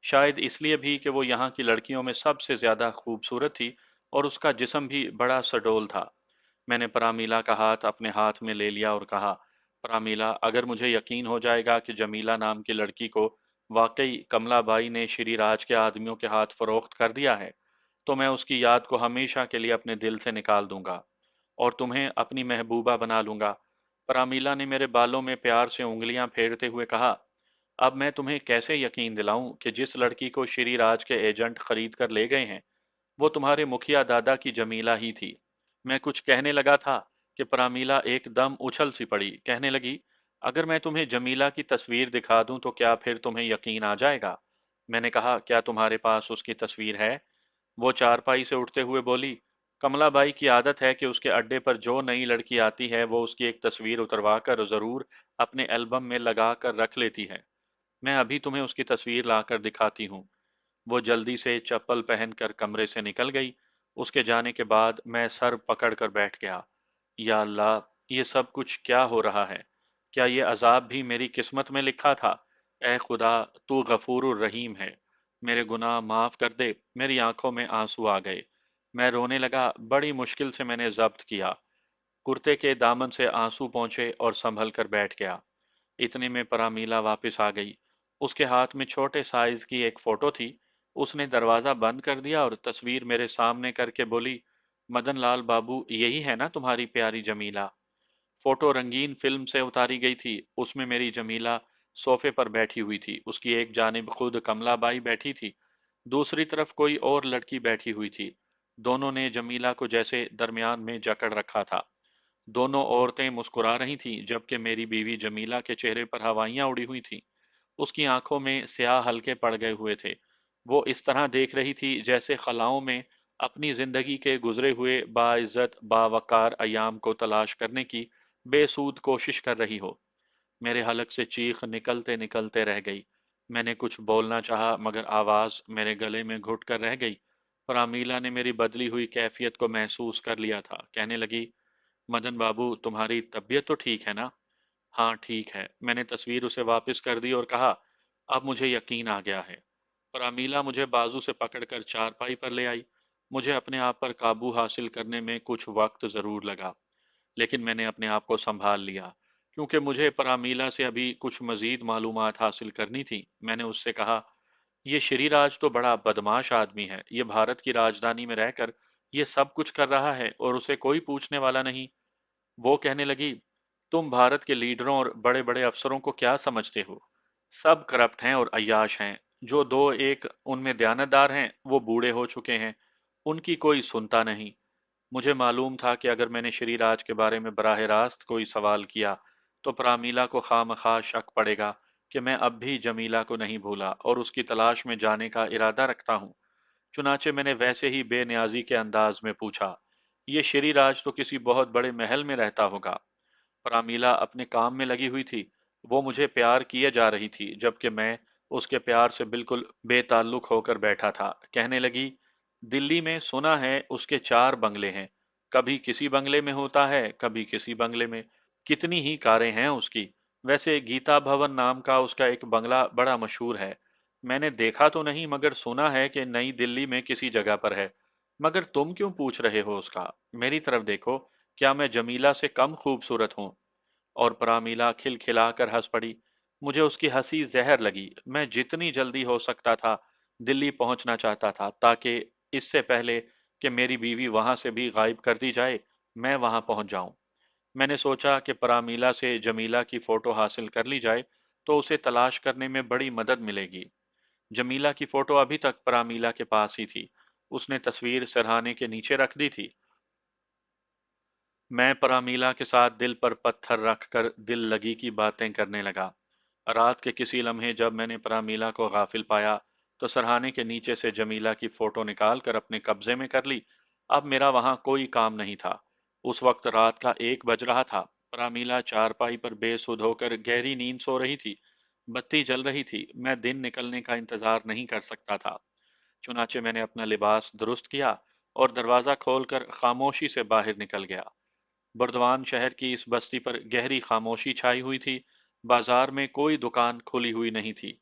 शायद इसलिए भी कि वो यहाँ की लड़कियों में सबसे ज्यादा खूबसूरत थी, और उसका जिस्म भी बड़ा सडोल था। मैंने परामीला का हाथ अपने हाथ में ले लिया और कहा, परामीला, अगर मुझे यकीन हो जाएगा कि जमीला नाम की लड़की को वाकई कमलाबाई ने श्रीराज के आदमियों के हाथ फरोख्त कर दिया है, तो मैं उसकी याद को हमेशा के लिए अपने दिल से निकाल दूंगा, और तुम्हें अपनी महबूबा बना लूंगा। परामीला ने मेरे बालों में प्यार से उंगलियां फेरते हुए कहा, अब मैं तुम्हें कैसे यकीन दिलाऊं कि जिस लड़की को श्रीराज के एजेंट खरीद कर ले गए हैं, वो तुम्हारे मुखिया दादा की जमीला ही थी। मैं कुछ कहने लगा था कि परामीला एकदम उछल सी पड़ी। कहने लगी, अगर मैं तुम्हें जमीला की तस्वीर दिखा दूं तो क्या फिर तुम्हें यकीन आ जाएगा? मैंने कहा, क्या तुम्हारे पास उसकी तस्वीर है? वो चारपाई से उठते हुए बोली, कमलाबाई की आदत है कि उसके अड्डे पर जो नई लड़की आती है वो उसकी एक तस्वीर उतरवा कर जरूर अपने एल्बम में लगा कर रख लेती है। मैं अभी तुम्हें उसकी तस्वीर लाकर दिखाती हूँ। वो जल्दी से चप्पल पहनकर कमरे से निकल गई। उसके जाने के बाद मैं सर पकड़कर बैठ गया। या अल्लाह, ये सब कुछ क्या हो रहा है? क्या ये अजाब भी मेरी किस्मत में लिखा था? ए खुदा, तू गफूरुर रहीम है। मेरे गुनाह माफ कर दे। मेरी आंखों में आंसू आ गए। मैं रोने लगा। बड़ी मुश्किल से मैंने जब्त किया। कुर्ते के दामन से आंसू पहुंचे और संभल कर बैठ गया। इतने में परामीला वापस आ गई। उसके हाथ में छोटे साइज की एक फोटो थी। उसने दरवाजा बंद कर दिया और तस्वीर मेरे सामने करके बोली, मदन लाल बाबू, यही है ना तुम्हारी प्यारी जमीला? फोटो रंगीन फिल्म से उतारी गई थी। उसमें मेरी जमीला सोफे पर बैठी हुई थी। उसकी एक जानिब खुद कमलाबाई बैठी थी, दूसरी तरफ कोई और लड़की बैठी हुई थी। दोनों ने जमीला को जैसे दरमियान में जकड़ रखा था। दोनों औरतें मुस्कुरा रही थीं, जबकि मेरी बीवी जमीला के चेहरे पर हवाइयां उड़ी हुई थीं। उसकी आंखों में स्याह हल्के पड़ गए हुए थे। वो इस तरह देख रही थी जैसे खलाओं में अपनी जिंदगी के गुजरे हुए बाइज्जत बावकार अयाम को तलाश करने की बेसूद कोशिश कर रही हो। मेरे हलक से चीख निकलते निकलते रह गई। मैंने कुछ बोलना चाहा, मगर आवाज मेरे गले में घुट कर रह गई। पर अमीला ने मेरी बदली हुई कैफियत को महसूस कर लिया था। कहने लगी, मदन बाबू, तुम्हारी तबीयत तो ठीक है ना? हाँ, ठीक है। मैंने तस्वीर उसे वापस कर दी और कहा, अब मुझे यकीन आ गया है। पर अमीला मुझे बाजू से पकड़कर चारपाई पर ले आई। मुझे अपने आप पर काबू हासिल करने में कुछ वक्त जरूर लगा, लेकिन मैंने अपने आप को संभाल लिया, क्योंकि मुझे परामीला से अभी कुछ मजीद मालूमात हासिल करनी थी। मैंने उससे कहा, ये श्रीराज तो बड़ा बदमाश आदमी है। ये भारत की राजधानी में रहकर ये सब कुछ कर रहा है और उसे कोई पूछने वाला नहीं। वो कहने लगी, तुम भारत के लीडरों और बड़े बड़े अफसरों को क्या समझते हो? सब करप्ट हैं और अय्याश हैं। जो दो एक उनमें दयानतदार हैं, वो बूढ़े हो चुके हैं। उनकी कोई सुनता नहीं। मुझे मालूम था कि अगर मैंने श्रीराज के बारे में बराह रास्त कोई सवाल किया, तो प्रामीला को खामखा शक पड़ेगा कि मैं अब भी जमीला को नहीं भूला और उसकी तलाश में जाने का इरादा रखता हूँ। चुनाचे मैंने वैसे ही बेनियाजी के अंदाज में पूछा, ये श्रीराज तो किसी बहुत बड़े महल में रहता होगा। प्रामीला अपने काम में लगी हुई थी। वो मुझे प्यार किए जा रही थी, जबकि मैं उसके प्यार से बिल्कुल बेताल्लुक होकर बैठा था। कहने लगी, दिल्ली में सुना है उसके 4 बंगले हैं। कभी किसी बंगले में होता है, कभी किसी बंगले में। कितनी ही कारें हैं उसकी। वैसे गीता भवन नाम का उसका एक बंगला बड़ा मशहूर है। मैंने देखा तो नहीं, मगर सुना है कि नई दिल्ली में किसी जगह पर है। मगर तुम क्यों पूछ रहे हो उसका? मेरी तरफ देखो। क्या मैं जमीला से कम खूबसूरत हूँ? और परामीला खिलखिलाकर हंस पड़ी। मुझे उसकी हंसी जहर लगी। मैं जितनी जल्दी हो सकता था दिल्ली पहुंचना चाहता था, ताकि इससे पहले कि मेरी बीवी वहां से भी गायब कर दी जाए, मैं वहां पहुंच जाऊं। मैंने सोचा कि परामीला से जमीला की फोटो हासिल कर ली जाए तो उसे तलाश करने में बड़ी मदद मिलेगी। जमीला की फोटो अभी तक परामीला के पास ही थी। उसने तस्वीर सरहाने के नीचे रख दी थी। मैं परामीला के साथ दिल पर पत्थर रखकर दिल लगी की बातें करने लगा। रात के किसी लम्हे जब मैंने परामीला को गाफिल पाया, तो सरहाने के नीचे से जमीला की फोटो निकाल कर अपने कब्जे में कर ली। अब मेरा वहां कोई काम नहीं था। उस वक्त रात का 1 बज रहा था। परामीला चारपाई पर बेसुध होकर गहरी नींद सो रही थी। बत्ती जल रही थी। मैं दिन निकलने का इंतजार नहीं कर सकता था। चुनाचे मैंने अपना लिबास दुरुस्त किया और दरवाजा खोलकर खामोशी से बाहर निकल गया। बर्दवान शहर की इस बस्ती पर गहरी खामोशी छाई हुई थी। बाजार में कोई दुकान खुली हुई नहीं थी।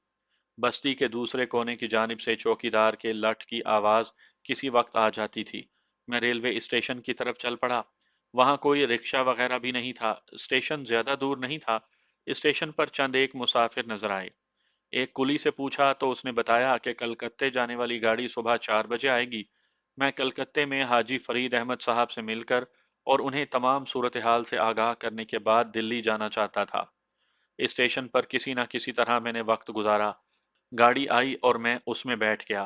बस्ती के दूसरे कोने की जानिब से चौकीदार के लठ की आवाज किसी वक्त आ जाती थी। मैं रेलवे स्टेशन की तरफ चल पड़ा। वहां कोई रिक्शा वगैरह भी नहीं था। स्टेशन ज्यादा दूर नहीं था। स्टेशन पर चंद एक मुसाफिर नजर आए। एक कुली से पूछा तो उसने बताया कि कलकत्ते जाने वाली गाड़ी सुबह 4 बजे आएगी। मैं कलकत्ते में हाजी फरीद अहमद साहब से मिलकर और उन्हें तमाम सूरत हाल से आगाह करने के बाद दिल्ली जाना चाहता था। स्टेशन पर किसी न किसी तरह मैंने वक्त गुजारा। गाड़ी आई और मैं उसमें बैठ गया।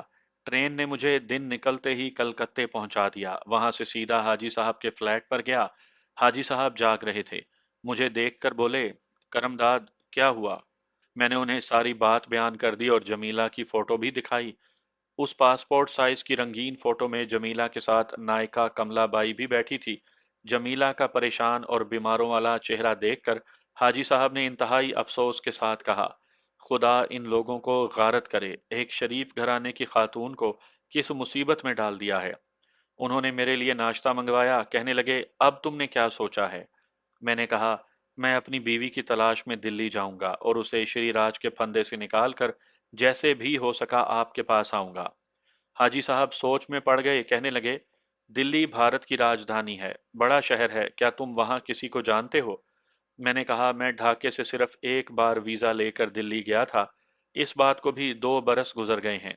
ट्रेन ने मुझे दिन निकलते ही कलकत्ते पहुंचा दिया। वहां से सीधा हाजी साहब के फ्लैट पर गया। हाजी साहब जाग रहे थे। मुझे देखकर बोले, करमदाद, क्या हुआ? मैंने उन्हें सारी बात बयान कर दी और जमीला की फोटो भी दिखाई। उस पासपोर्ट साइज की रंगीन फोटो में जमीला के साथ नायिका कमलाबाई भी बैठी थी। जमीला का परेशान और बीमारों वाला चेहरा देखकर हाजी साहब ने इंतहाई अफसोस के साथ कहा, खुदा इन लोगों को गारत करे, एक शरीफ घराने की खातून को किस मुसीबत में डाल दिया है। उन्होंने मेरे लिए नाश्ता मंगवाया। कहने लगे, अब तुमने क्या सोचा है? मैंने कहा, मैं अपनी बीवी की तलाश में दिल्ली जाऊंगा और उसे श्री राज के फंदे से निकालकर जैसे भी हो सका आपके पास आऊंगा। हाजी साहब सोच में पड़ गए। कहने लगे, दिल्ली भारत की राजधानी है, बड़ा शहर है, क्या तुम वहां किसी को जानते हो? मैंने कहा, मैं ढाके से सिर्फ एक बार वीजा लेकर दिल्ली गया था। इस बात को भी 2 बरस गुजर गए हैं।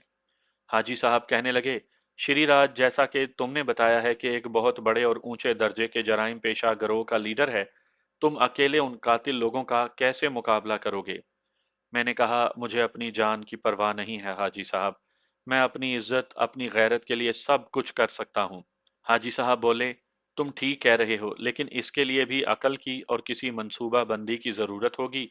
हाजी साहब कहने लगे, श्रीराज जैसा कि तुमने बताया है कि एक बहुत बड़े और ऊंचे दर्जे के जराइम पेशा गिरोह का लीडर है, तुम अकेले उन कातिल लोगों का कैसे मुकाबला करोगे? मैंने कहा, मुझे अपनी जान की परवाह नहीं है हाजी साहब। मैं अपनी इज्जत, अपनी गैरत के लिए सब कुछ कर सकता हूँ। हाजी साहब बोले, तुम ठीक कह रहे हो, लेकिन इसके लिए भी अकल की और किसी मंसूबा बंदी की जरूरत होगी।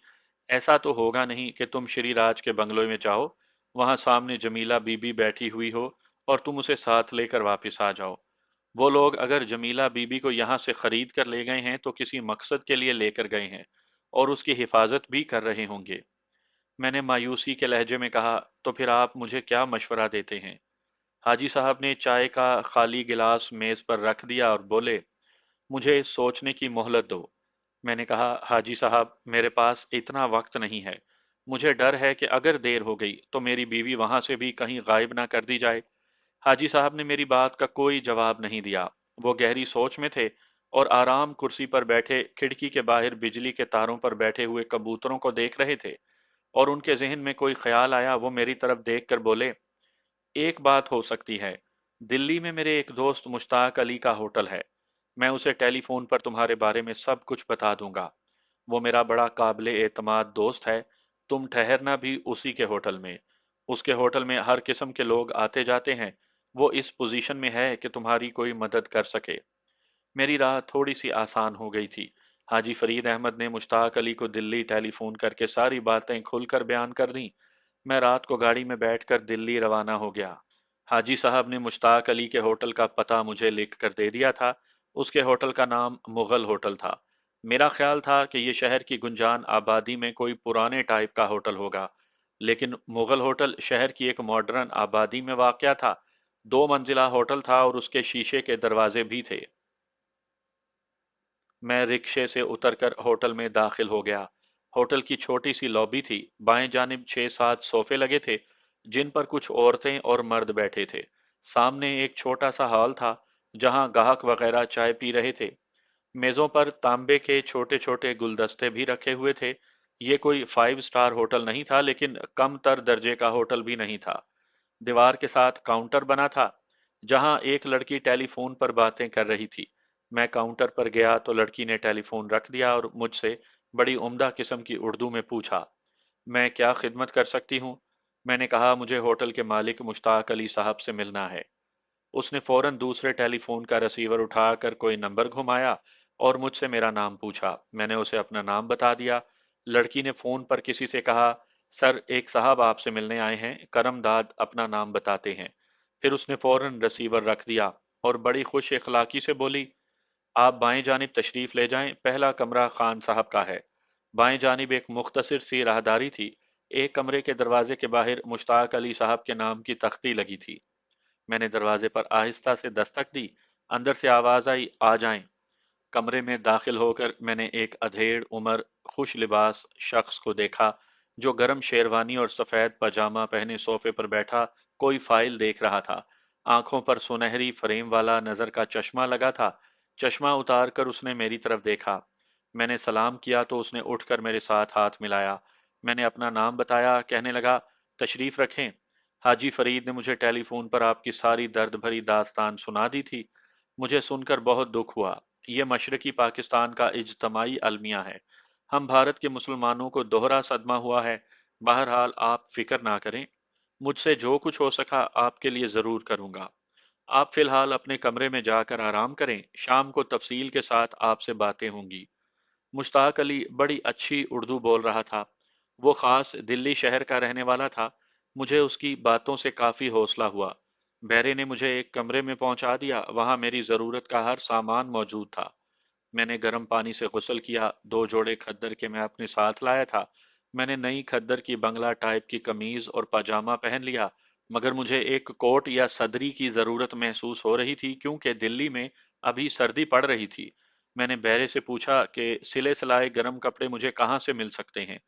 ऐसा तो होगा नहीं कि तुम श्री राज के बंगलों में जाओ, वहां सामने जमीला बीबी बैठी हुई हो और तुम उसे साथ लेकर वापस आ जाओ। वो लोग अगर जमीला बीबी को यहाँ से खरीद कर ले गए हैं तो किसी मकसद के लिए लेकर गए हैं और उसकी हिफाजत भी कर रहे होंगे। मैंने मायूसी के लहजे में कहा, तो फिर आप मुझे क्या मशवरा देते हैं? हाजी साहब ने चाय का खाली गिलास मेज पर रख दिया और बोले, मुझे सोचने की मोहलत दो। मैंने कहा, हाजी साहब, मेरे पास इतना वक्त नहीं है। मुझे डर है कि अगर देर हो गई तो मेरी बीवी वहां से भी कहीं गायब ना कर दी जाए। हाजी साहब ने मेरी बात का कोई जवाब नहीं दिया। वो गहरी सोच में थे और आराम कुर्सी पर बैठे खिड़की के बाहर बिजली के तारों पर बैठे हुए कबूतरों को देख रहे थे। और उनके जहन में कोई ख्याल आया। वो मेरी तरफ देखकर बोले, एक बात हो सकती है। दिल्ली में मेरे एक दोस्त मुश्ताक अली का होटल है। मैं उसे टेलीफोन पर तुम्हारे बारे में सब कुछ बता दूंगा। वो मेरा बड़ा काबिले एतमाद दोस्त है। तुम ठहरना भी उसी के होटल में। उसके होटल में हर किस्म के लोग आते जाते हैं। वो इस पोजीशन में है कि तुम्हारी कोई मदद कर सके। मेरी राह थोड़ी सी आसान हो गई थी। हाजी फरीद अहमद ने मुश्ताक अली को दिल्ली टेलीफोन करके सारी बातें खुलकर बयान कर दी। मैं रात को गाड़ी में बैठकर दिल्ली रवाना हो गया। हाजी साहब ने मुश्ताक अली के होटल का पता मुझे लिख कर दे दिया था। उसके होटल का नाम मुगल होटल था। मेरा ख्याल था कि यह शहर की गुंजान आबादी में कोई पुराने टाइप का होटल होगा, लेकिन मुगल होटल शहर की एक मॉडर्न आबादी में वाक़या था। 2 मंजिला होटल था और उसके शीशे के दरवाजे भी थे। मैं रिक्शे से उतरकर होटल में दाखिल हो गया। होटल की छोटी सी लॉबी थी। बाएं जानिब 6-7 सोफे लगे थे, जिन पर कुछ औरतें और मर्द बैठे थे। सामने एक छोटा सा हॉल था, जहां गाहक वगैरह चाय पी रहे थे। मेज़ों पर तांबे के छोटे छोटे गुलदस्ते भी रखे हुए थे। ये कोई 5 स्टार होटल नहीं था, लेकिन कम तर दर्जे का होटल भी नहीं था। दीवार के साथ काउंटर बना था, जहां एक लड़की टेलीफोन पर बातें कर रही थी। मैं काउंटर पर गया तो लड़की ने टेलीफोन रख दिया और मुझसे बड़ी उम्दा किस्म की उर्दू में पूछा, मैं क्या खिदमत कर सकती हूँ? मैंने कहा, मुझे होटल के मालिक मुश्ताक अली साहब से मिलना है। उसने फौरन दूसरे टेलीफोन का रिसीवर उठाकर कोई नंबर घुमाया और मुझसे मेरा नाम पूछा। मैंने उसे अपना नाम बता दिया। लड़की ने फोन पर किसी से कहा, सर, एक साहब आपसे मिलने आए हैं, करमदाद अपना नाम बताते हैं। फिर उसने फौरन रिसीवर रख दिया और बड़ी खुश इखलाकी से बोली, आप बाएं जानिब तशरीफ ले जाएं, पहला कमरा खान साहब का है। बाएं जानिब एक मुख्तसर सी राहदारी थी। एक कमरे के दरवाजे के बाहर मुश्ताक अली साहब के नाम की तख्ती लगी थी। मैंने दरवाजे पर आहिस्ता से दस्तक दी। अंदर से आवाज आई, आ जाएं। कमरे में दाखिल होकर मैंने एक अधेड़ उम्र खुश लिबास शख्स को देखा, जो गरम शेरवानी और सफेद पजामा पहने सोफे पर बैठा कोई फाइल देख रहा था। आंखों पर सुनहरी फ्रेम वाला नजर का चश्मा लगा था। चश्मा उतार कर उसने मेरी तरफ देखा। मैंने सलाम किया तो उसने उठकर मेरे साथ हाथ मिलाया। मैंने अपना नाम बताया। कहने लगा, तशरीफ रखें। हाजी फरीद ने मुझे टेलीफोन पर आपकी सारी दर्द भरी दास्तान सुना दी थी। मुझे सुनकर बहुत दुख हुआ। ये मशरकी पाकिस्तान का इज्तमाही अलमिया है। हम भारत के मुसलमानों को दोहरा सदमा हुआ है। बहरहाल आप फिक्र ना करें, मुझसे जो कुछ हो सका आपके लिए ज़रूर करूंगा। आप फिलहाल अपने कमरे में जाकर आराम करें, शाम को तफसील के साथ आपसे बातें होंगी। मुश्ताक अली बड़ी अच्छी उर्दू बोल रहा था। वो खास दिल्ली शहर का रहने वाला था। मुझे उसकी बातों से काफ़ी हौसला हुआ। बैरे ने मुझे एक कमरे में पहुंचा दिया। वहां मेरी ज़रूरत का हर सामान मौजूद था। मैंने गर्म पानी से गुस्ल किया। 2 जोड़े खद्दर के मैं अपने साथ लाया था। मैंने नई खद्दर की बंगला टाइप की कमीज और पजामा पहन लिया, मगर मुझे एक कोट या सदरी की ज़रूरत महसूस हो रही थी, क्योंकि दिल्ली में अभी सर्दी पड़ रही थी। मैंने बैरे से पूछा कि सिले सिलाए गर्म कपड़े मुझे कहाँ से मिल सकते हैं।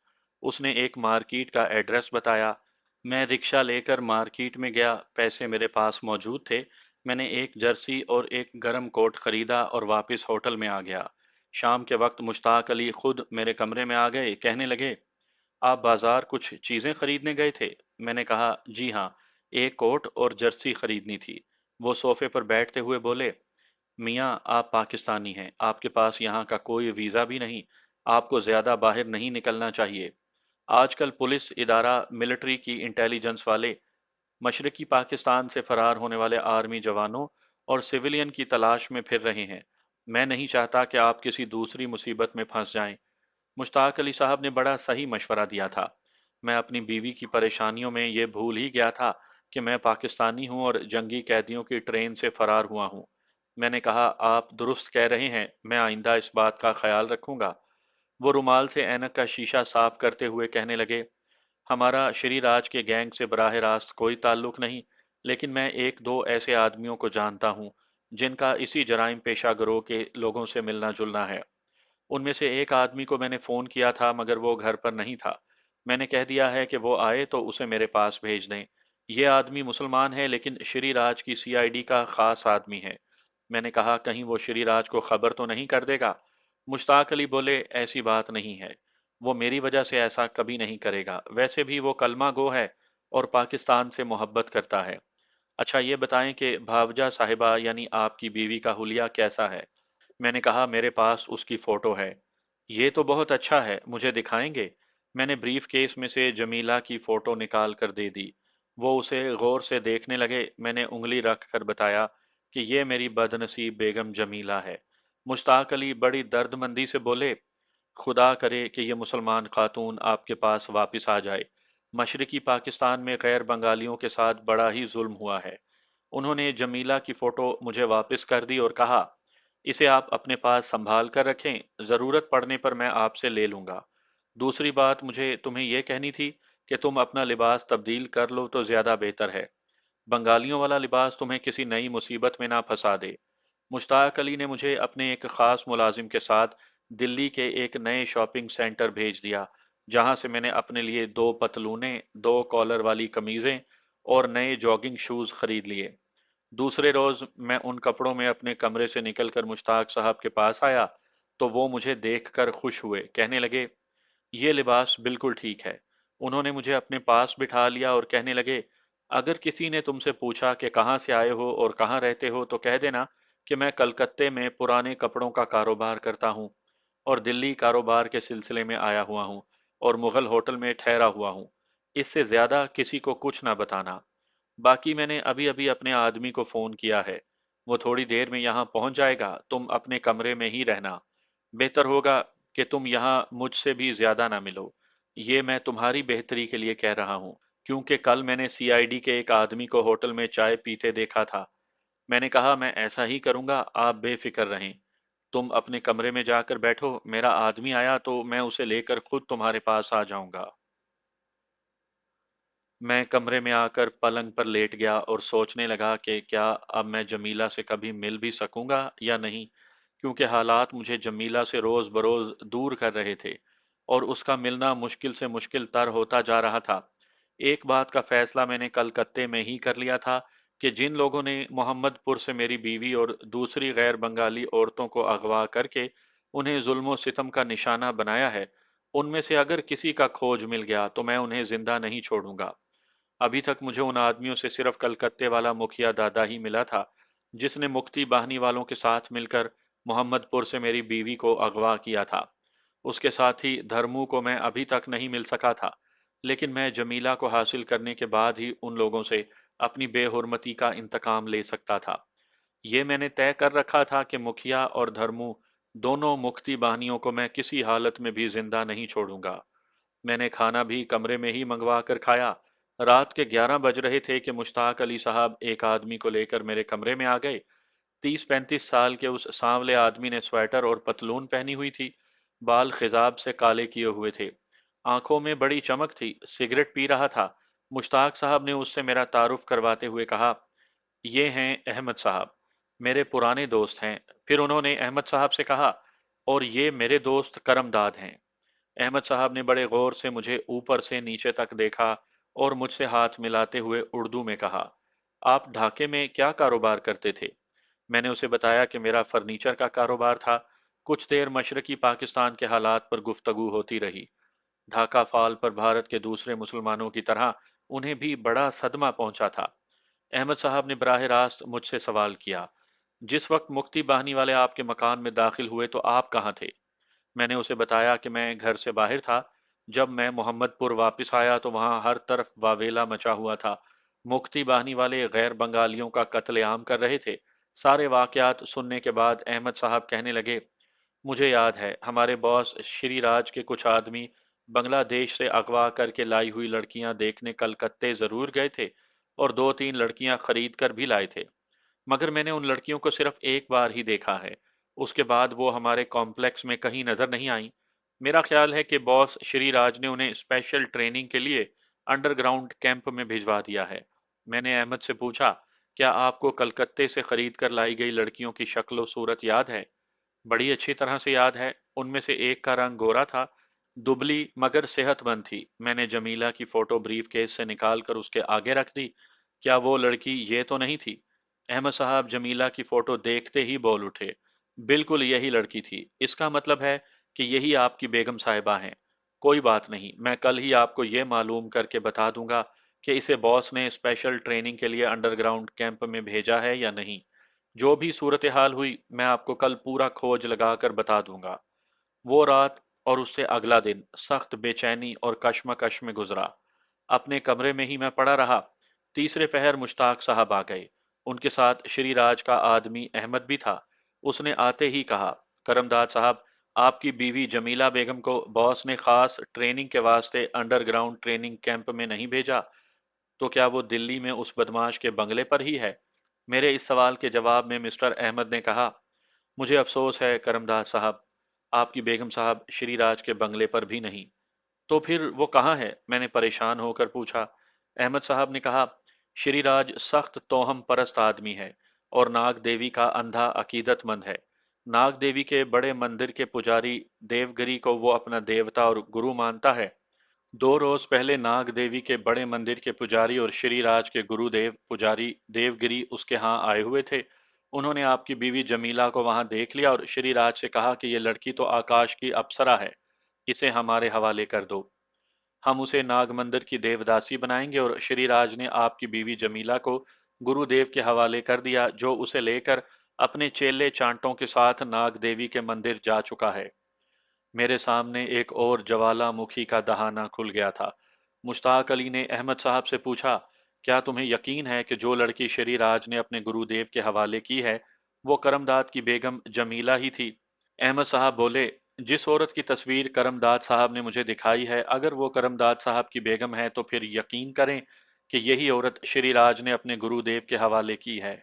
उसने एक मार्केट का एड्रेस बताया। मैं रिक्शा लेकर मार्केट में गया। पैसे मेरे पास मौजूद थे। मैंने एक जर्सी और एक गर्म कोट खरीदा और वापस होटल में आ गया। शाम के वक्त मुश्ताक अली खुद मेरे कमरे में आ गए। कहने लगे, आप बाजार कुछ चीज़ें खरीदने गए थे? मैंने कहा, जी हाँ, एक कोट और जर्सी खरीदनी थी। वो सोफे पर बैठते हुए बोले, मियाँ, आप पाकिस्तानी हैं, आपके पास यहाँ का कोई वीज़ा भी नहीं, आपको ज़्यादा बाहर नहीं निकलना चाहिए। आजकल पुलिस इदारा, मिलिट्री की इंटेलिजेंस वाले मशरकी पाकिस्तान से फरार होने वाले आर्मी जवानों और सिविलियन की तलाश में फिर रहे हैं। मैं नहीं चाहता कि आप किसी दूसरी मुसीबत में फंस जाएं। मुश्ताक अली साहब ने बड़ा सही मशवरा दिया था। मैं अपनी बीवी की परेशानियों में ये भूल ही गया था कि मैं पाकिस्तानी हूं और जंगी कैदियों की ट्रेन से फरार हुआ हूं। मैंने कहा, आप दुरुस्त कह रहे हैं, मैं आइंदा इस बात का ख्याल रखूंगा। वो रुमाल से ऐनक का शीशा साफ करते हुए कहने लगे, हमारा श्री राज के गैंग से बराह रास्त कोई ताल्लुक नहीं, लेकिन मैं एक दो ऐसे आदमियों को जानता हूं जिनका इसी जराइम पेशा गिरोह के लोगों से मिलना जुलना है। उनमें से एक आदमी को मैंने फ़ोन किया था, मगर वो घर पर नहीं था। मैंने कह दिया है कि वो आए तो उसे मेरे पास भेज दें। ये आदमी मुसलमान है, लेकिन श्री राज की सीआईडी का ख़ास आदमी है। मैंने कहा, कहीं वो श्री राज को खबर तो नहीं कर देगा? मुश्ताक अली बोले, ऐसी बात नहीं है। वो मेरी वजह से ऐसा कभी नहीं करेगा। वैसे भी वो कलमा गो है और पाकिस्तान से मोहब्बत करता है। अच्छा, ये बताएं कि भावजा साहिबा यानी आपकी बीवी का हुलिया कैसा है? मैंने कहा, मेरे पास उसकी फ़ोटो है। ये तो बहुत अच्छा है, मुझे दिखाएंगे? मैंने ब्रीफ केस में से जमीला की फ़ोटो निकाल कर दे दी। वो उसे गौर से देखने लगे। मैंने उंगली रख कर बताया कि ये मेरी बदनसीब बेगम जमीला है। मुश्ताक अली बड़ी दर्दमंदी से बोले, खुदा करे कि ये मुसलमान खातून आपके पास वापस आ जाए। मशरकी पाकिस्तान में गैर बंगालियों के साथ बड़ा ही जुल्म हुआ है। उन्होंने जमीला की फ़ोटो मुझे वापस कर दी और कहा, इसे आप अपने पास संभाल कर रखें, ज़रूरत पड़ने पर मैं आपसे ले लूँगा। दूसरी बात मुझे तुम्हें यह कहनी थी कि तुम अपना लिबास तब्दील कर लो तो ज़्यादा बेहतर है। बंगालियों वाला लिबास तुम्हें किसी नई मुसीबत में ना फंसा दे। मुश्ताक अली ने मुझे अपने एक ख़ास मुलाजिम के साथ दिल्ली के एक नए शॉपिंग सेंटर भेज दिया, जहां से मैंने अपने लिए 2 पतलूनें, 2 कॉलर वाली कमीज़ें और नए जॉगिंग शूज़ खरीद लिए। दूसरे रोज मैं उन कपड़ों में अपने कमरे से निकलकर मुश्ताक साहब के पास आया तो वो मुझे देखकर खुश हुए, कहने लगे, ये लिबास बिल्कुल ठीक है। उन्होंने मुझे अपने पास बिठा लिया और कहने लगे, अगर किसी ने तुमसे पूछा कि कहाँ से आए हो और कहाँ रहते हो तो कह देना कि मैं कलकत्ते में पुराने कपड़ों का कारोबार करता हूँ और दिल्ली कारोबार के सिलसिले में आया हुआ हूँ और मुगल होटल में ठहरा हुआ हूँ। इससे ज्यादा किसी को कुछ ना बताना। बाकी मैंने अभी अभी अपने आदमी को फोन किया है, वो थोड़ी देर में यहाँ पहुंच जाएगा, तुम अपने कमरे में ही रहना। बेहतर होगा कि तुम यहाँ मुझसे भी ज्यादा ना मिलो। ये मैं तुम्हारी बेहतरी के लिए कह रहा हूँ, क्योंकि कल मैंने सीआईडी के एक आदमी को होटल में चाय पीते देखा था। मैंने कहा मैं ऐसा ही करूंगा, आप बेफिक्र रहें। तुम अपने कमरे में जाकर बैठो, मेरा आदमी आया तो मैं उसे लेकर खुद तुम्हारे पास आ जाऊंगा। मैं कमरे में आकर पलंग पर लेट गया और सोचने लगा कि क्या अब मैं जमीला से कभी मिल भी सकूंगा या नहीं, क्योंकि हालात मुझे जमीला से रोज बरोज दूर कर रहे थे और उसका मिलना मुश्किल से मुश्किल तर होता जा रहा था। एक बात का फैसला मैंने कलकत्ते में ही कर लिया था कि जिन लोगों ने मोहम्मदपुर से मेरी बीवी और दूसरी गैर बंगाली औरतों को अगवा करके उन्हें जुल्म सितम का निशाना बनाया है, उनमें से अगर किसी का खोज मिल गया तो मैं उन्हें जिंदा नहीं छोड़ूंगा। अभी तक मुझे उन आदमियों से सिर्फ कलकत्ते वाला मुखिया दादा ही मिला था, जिसने मुक्ति बाहिनी वालों के साथ मिलकर मोहम्मदपुर से मेरी बीवी को अगवा किया था। उसके साथ ही धर्मू को मैं अभी तक नहीं मिल सका था, लेकिन मैं जमीला को हासिल करने के बाद ही उन लोगों से अपनी बेहुरमती का इंतकाम ले सकता था। ये मैंने तय कर रखा था कि मुखिया और धर्मू दोनों मुक्ति बाहिनियों को मैं किसी हालत में भी जिंदा नहीं छोड़ूंगा। मैंने खाना भी कमरे में ही मंगवा कर खाया। रात के 11 बज रहे थे कि मुश्ताक अली साहब एक आदमी को लेकर मेरे कमरे में आ गए। 30-35 साल के उस सांवले आदमी ने स्वेटर और पतलून पहनी हुई थी, बाल खिजाब से काले किए हुए थे, आंखों में बड़ी चमक थी, सिगरेट पी रहा था। मुश्ताक साहब ने उससे मेरा तारुफ करवाते हुए कहा, ये हैं अहमद साहब, मेरे पुराने दोस्त हैं। फिर उन्होंने अहमद साहब से कहा, और ये मेरे दोस्त करमदाद हैं। अहमद साहब ने बड़े गौर से मुझे ऊपर से नीचे तक देखा और मुझसे हाथ मिलाते हुए उर्दू में कहा, आप ढाके में क्या कारोबार करते थे? मैंने उसे बताया कि मेरा फर्नीचर का कारोबार था। कुछ देर मशरकी पाकिस्तान के हालात पर गुफ्तगू होती रही। ढाका फाल पर भारत के दूसरे मुसलमानों की तरह उन्हें भी बड़ा सदमा पहुंचा था। अहमद साहब ने बराह रास्त मुझसे सवाल किया, जिस वक्त मुक्ति बाहिनी वाले आपके मकान में दाखिल हुए तो आप कहाँ थे? मैंने उसे बताया कि मैं घर से बाहर था। जब मैं मोहम्मदपुर वापस आया तो वहां हर तरफ वावेला मचा हुआ था। मुक्ति बाहिनी वाले गैर बंगालियों का कत्लेआम कर रहे थे। सारे वाकयात सुनने के बाद अहमद साहब कहने लगे, मुझे याद है हमारे बॉस श्री राज के कुछ आदमी बांग्लादेश से अगवा करके लाई हुई लड़कियां देखने कलकत्ते जरूर गए थे और 2-3 लड़कियां खरीद कर भी लाए थे, मगर मैंने उन लड़कियों को सिर्फ एक बार ही देखा है। उसके बाद वो हमारे कॉम्प्लेक्स में कहीं नजर नहीं आई। मेरा ख्याल है कि बॉस श्री राज ने उन्हें स्पेशल ट्रेनिंग के लिए अंडरग्राउंड कैंप में भिजवा दिया है। मैंने अहमद से पूछा, क्या आपको कलकत्ते से खरीद कर लाई गई लड़कियों की शक्ल सूरत याद है? बड़ी अच्छी तरह से याद है। उनमें से एक का रंग गोरा था, दुबली मगर सेहतमंद थी। मैंने जमीला की फोटो ब्रीफ केस से निकाल कर उसके आगे रख दी। क्या वो लड़की ये तो नहीं थी? अहमद साहब जमीला की फोटो देखते ही बोल उठे, बिल्कुल यही लड़की थी। इसका मतलब है कि यही आपकी बेगम साहिबा हैं। कोई बात नहीं, मैं कल ही आपको ये मालूम करके बता दूंगा कि इसे बॉस ने स्पेशल ट्रेनिंग के लिए अंडरग्राउंड कैंप में भेजा है या नहीं। जो भी सूरत हाल हुई मैं आपको कल पूरा खोज लगाकर बता दूंगा। वो रात और उससे अगला दिन सख्त बेचैनी और कश्मकश में गुजरा। अपने कमरे में ही मैं पड़ा रहा। तीसरे पहर मुश्ताक साहब आ गए। उनके साथ श्री राज का आदमी अहमद भी था। उसने आते ही कहा, करमदाद साहब, आपकी बीवी जमीला बेगम को बॉस ने खास ट्रेनिंग के वास्ते अंडरग्राउंड ट्रेनिंग कैंप में नहीं भेजा, तो क्या वो दिल्ली में उस बदमाश के बंगले पर ही है? मेरे इस सवाल के जवाब में मिस्टर अहमद ने कहा, मुझे अफसोस है करमदाद साहब, आपकी बेगम साहब श्री राज के बंगले पर भी नहीं। तो फिर वो कहाँ है? मैंने परेशान होकर पूछा। अहमद साहब ने कहा, श्री राज सख्त तोहम परस्त आदमी है और नाग देवी का अंधा अकीदतमंद है। नाग देवी के बड़े मंदिर के पुजारी देवगिरी को वो अपना देवता और गुरु मानता है। 2 रोज पहले नाग देवी के बड़े मंदिर के पुजारी और श्री राज के गुरुदेव पुजारी देवगिरी उसके यहाँ आए हुए थे। उन्होंने आपकी बीवी जमीला को वहां देख लिया और श्री राज से कहा कि ये लड़की तो आकाश की अप्सरा है, इसे हमारे हवाले कर दो। हम उसे नाग मंदिर की देवदासी बनाएंगे। और श्री राज ने आपकी बीवी जमीला को गुरुदेव के हवाले कर दिया, जो उसे लेकर अपने चेले चांटों के साथ नाग देवी के मंदिर जा चुका है। मेरे सामने एक और ज्वालामुखी का दहाना खुल गया था। मुश्ताक अली ने अहमद साहब से पूछा, क्या तुम्हें यकीन है कि जो लड़की श्री राज ने अपने गुरुदेव के हवाले की है वो करमदाद की बेगम जमीला ही थी? अहमद साहब बोले, जिस औरत की तस्वीर करमदाद साहब ने मुझे दिखाई है, अगर वो करमदाद साहब की बेगम है तो फिर यकीन करें कि यही औरत श्री राज ने अपने गुरुदेव के हवाले की है।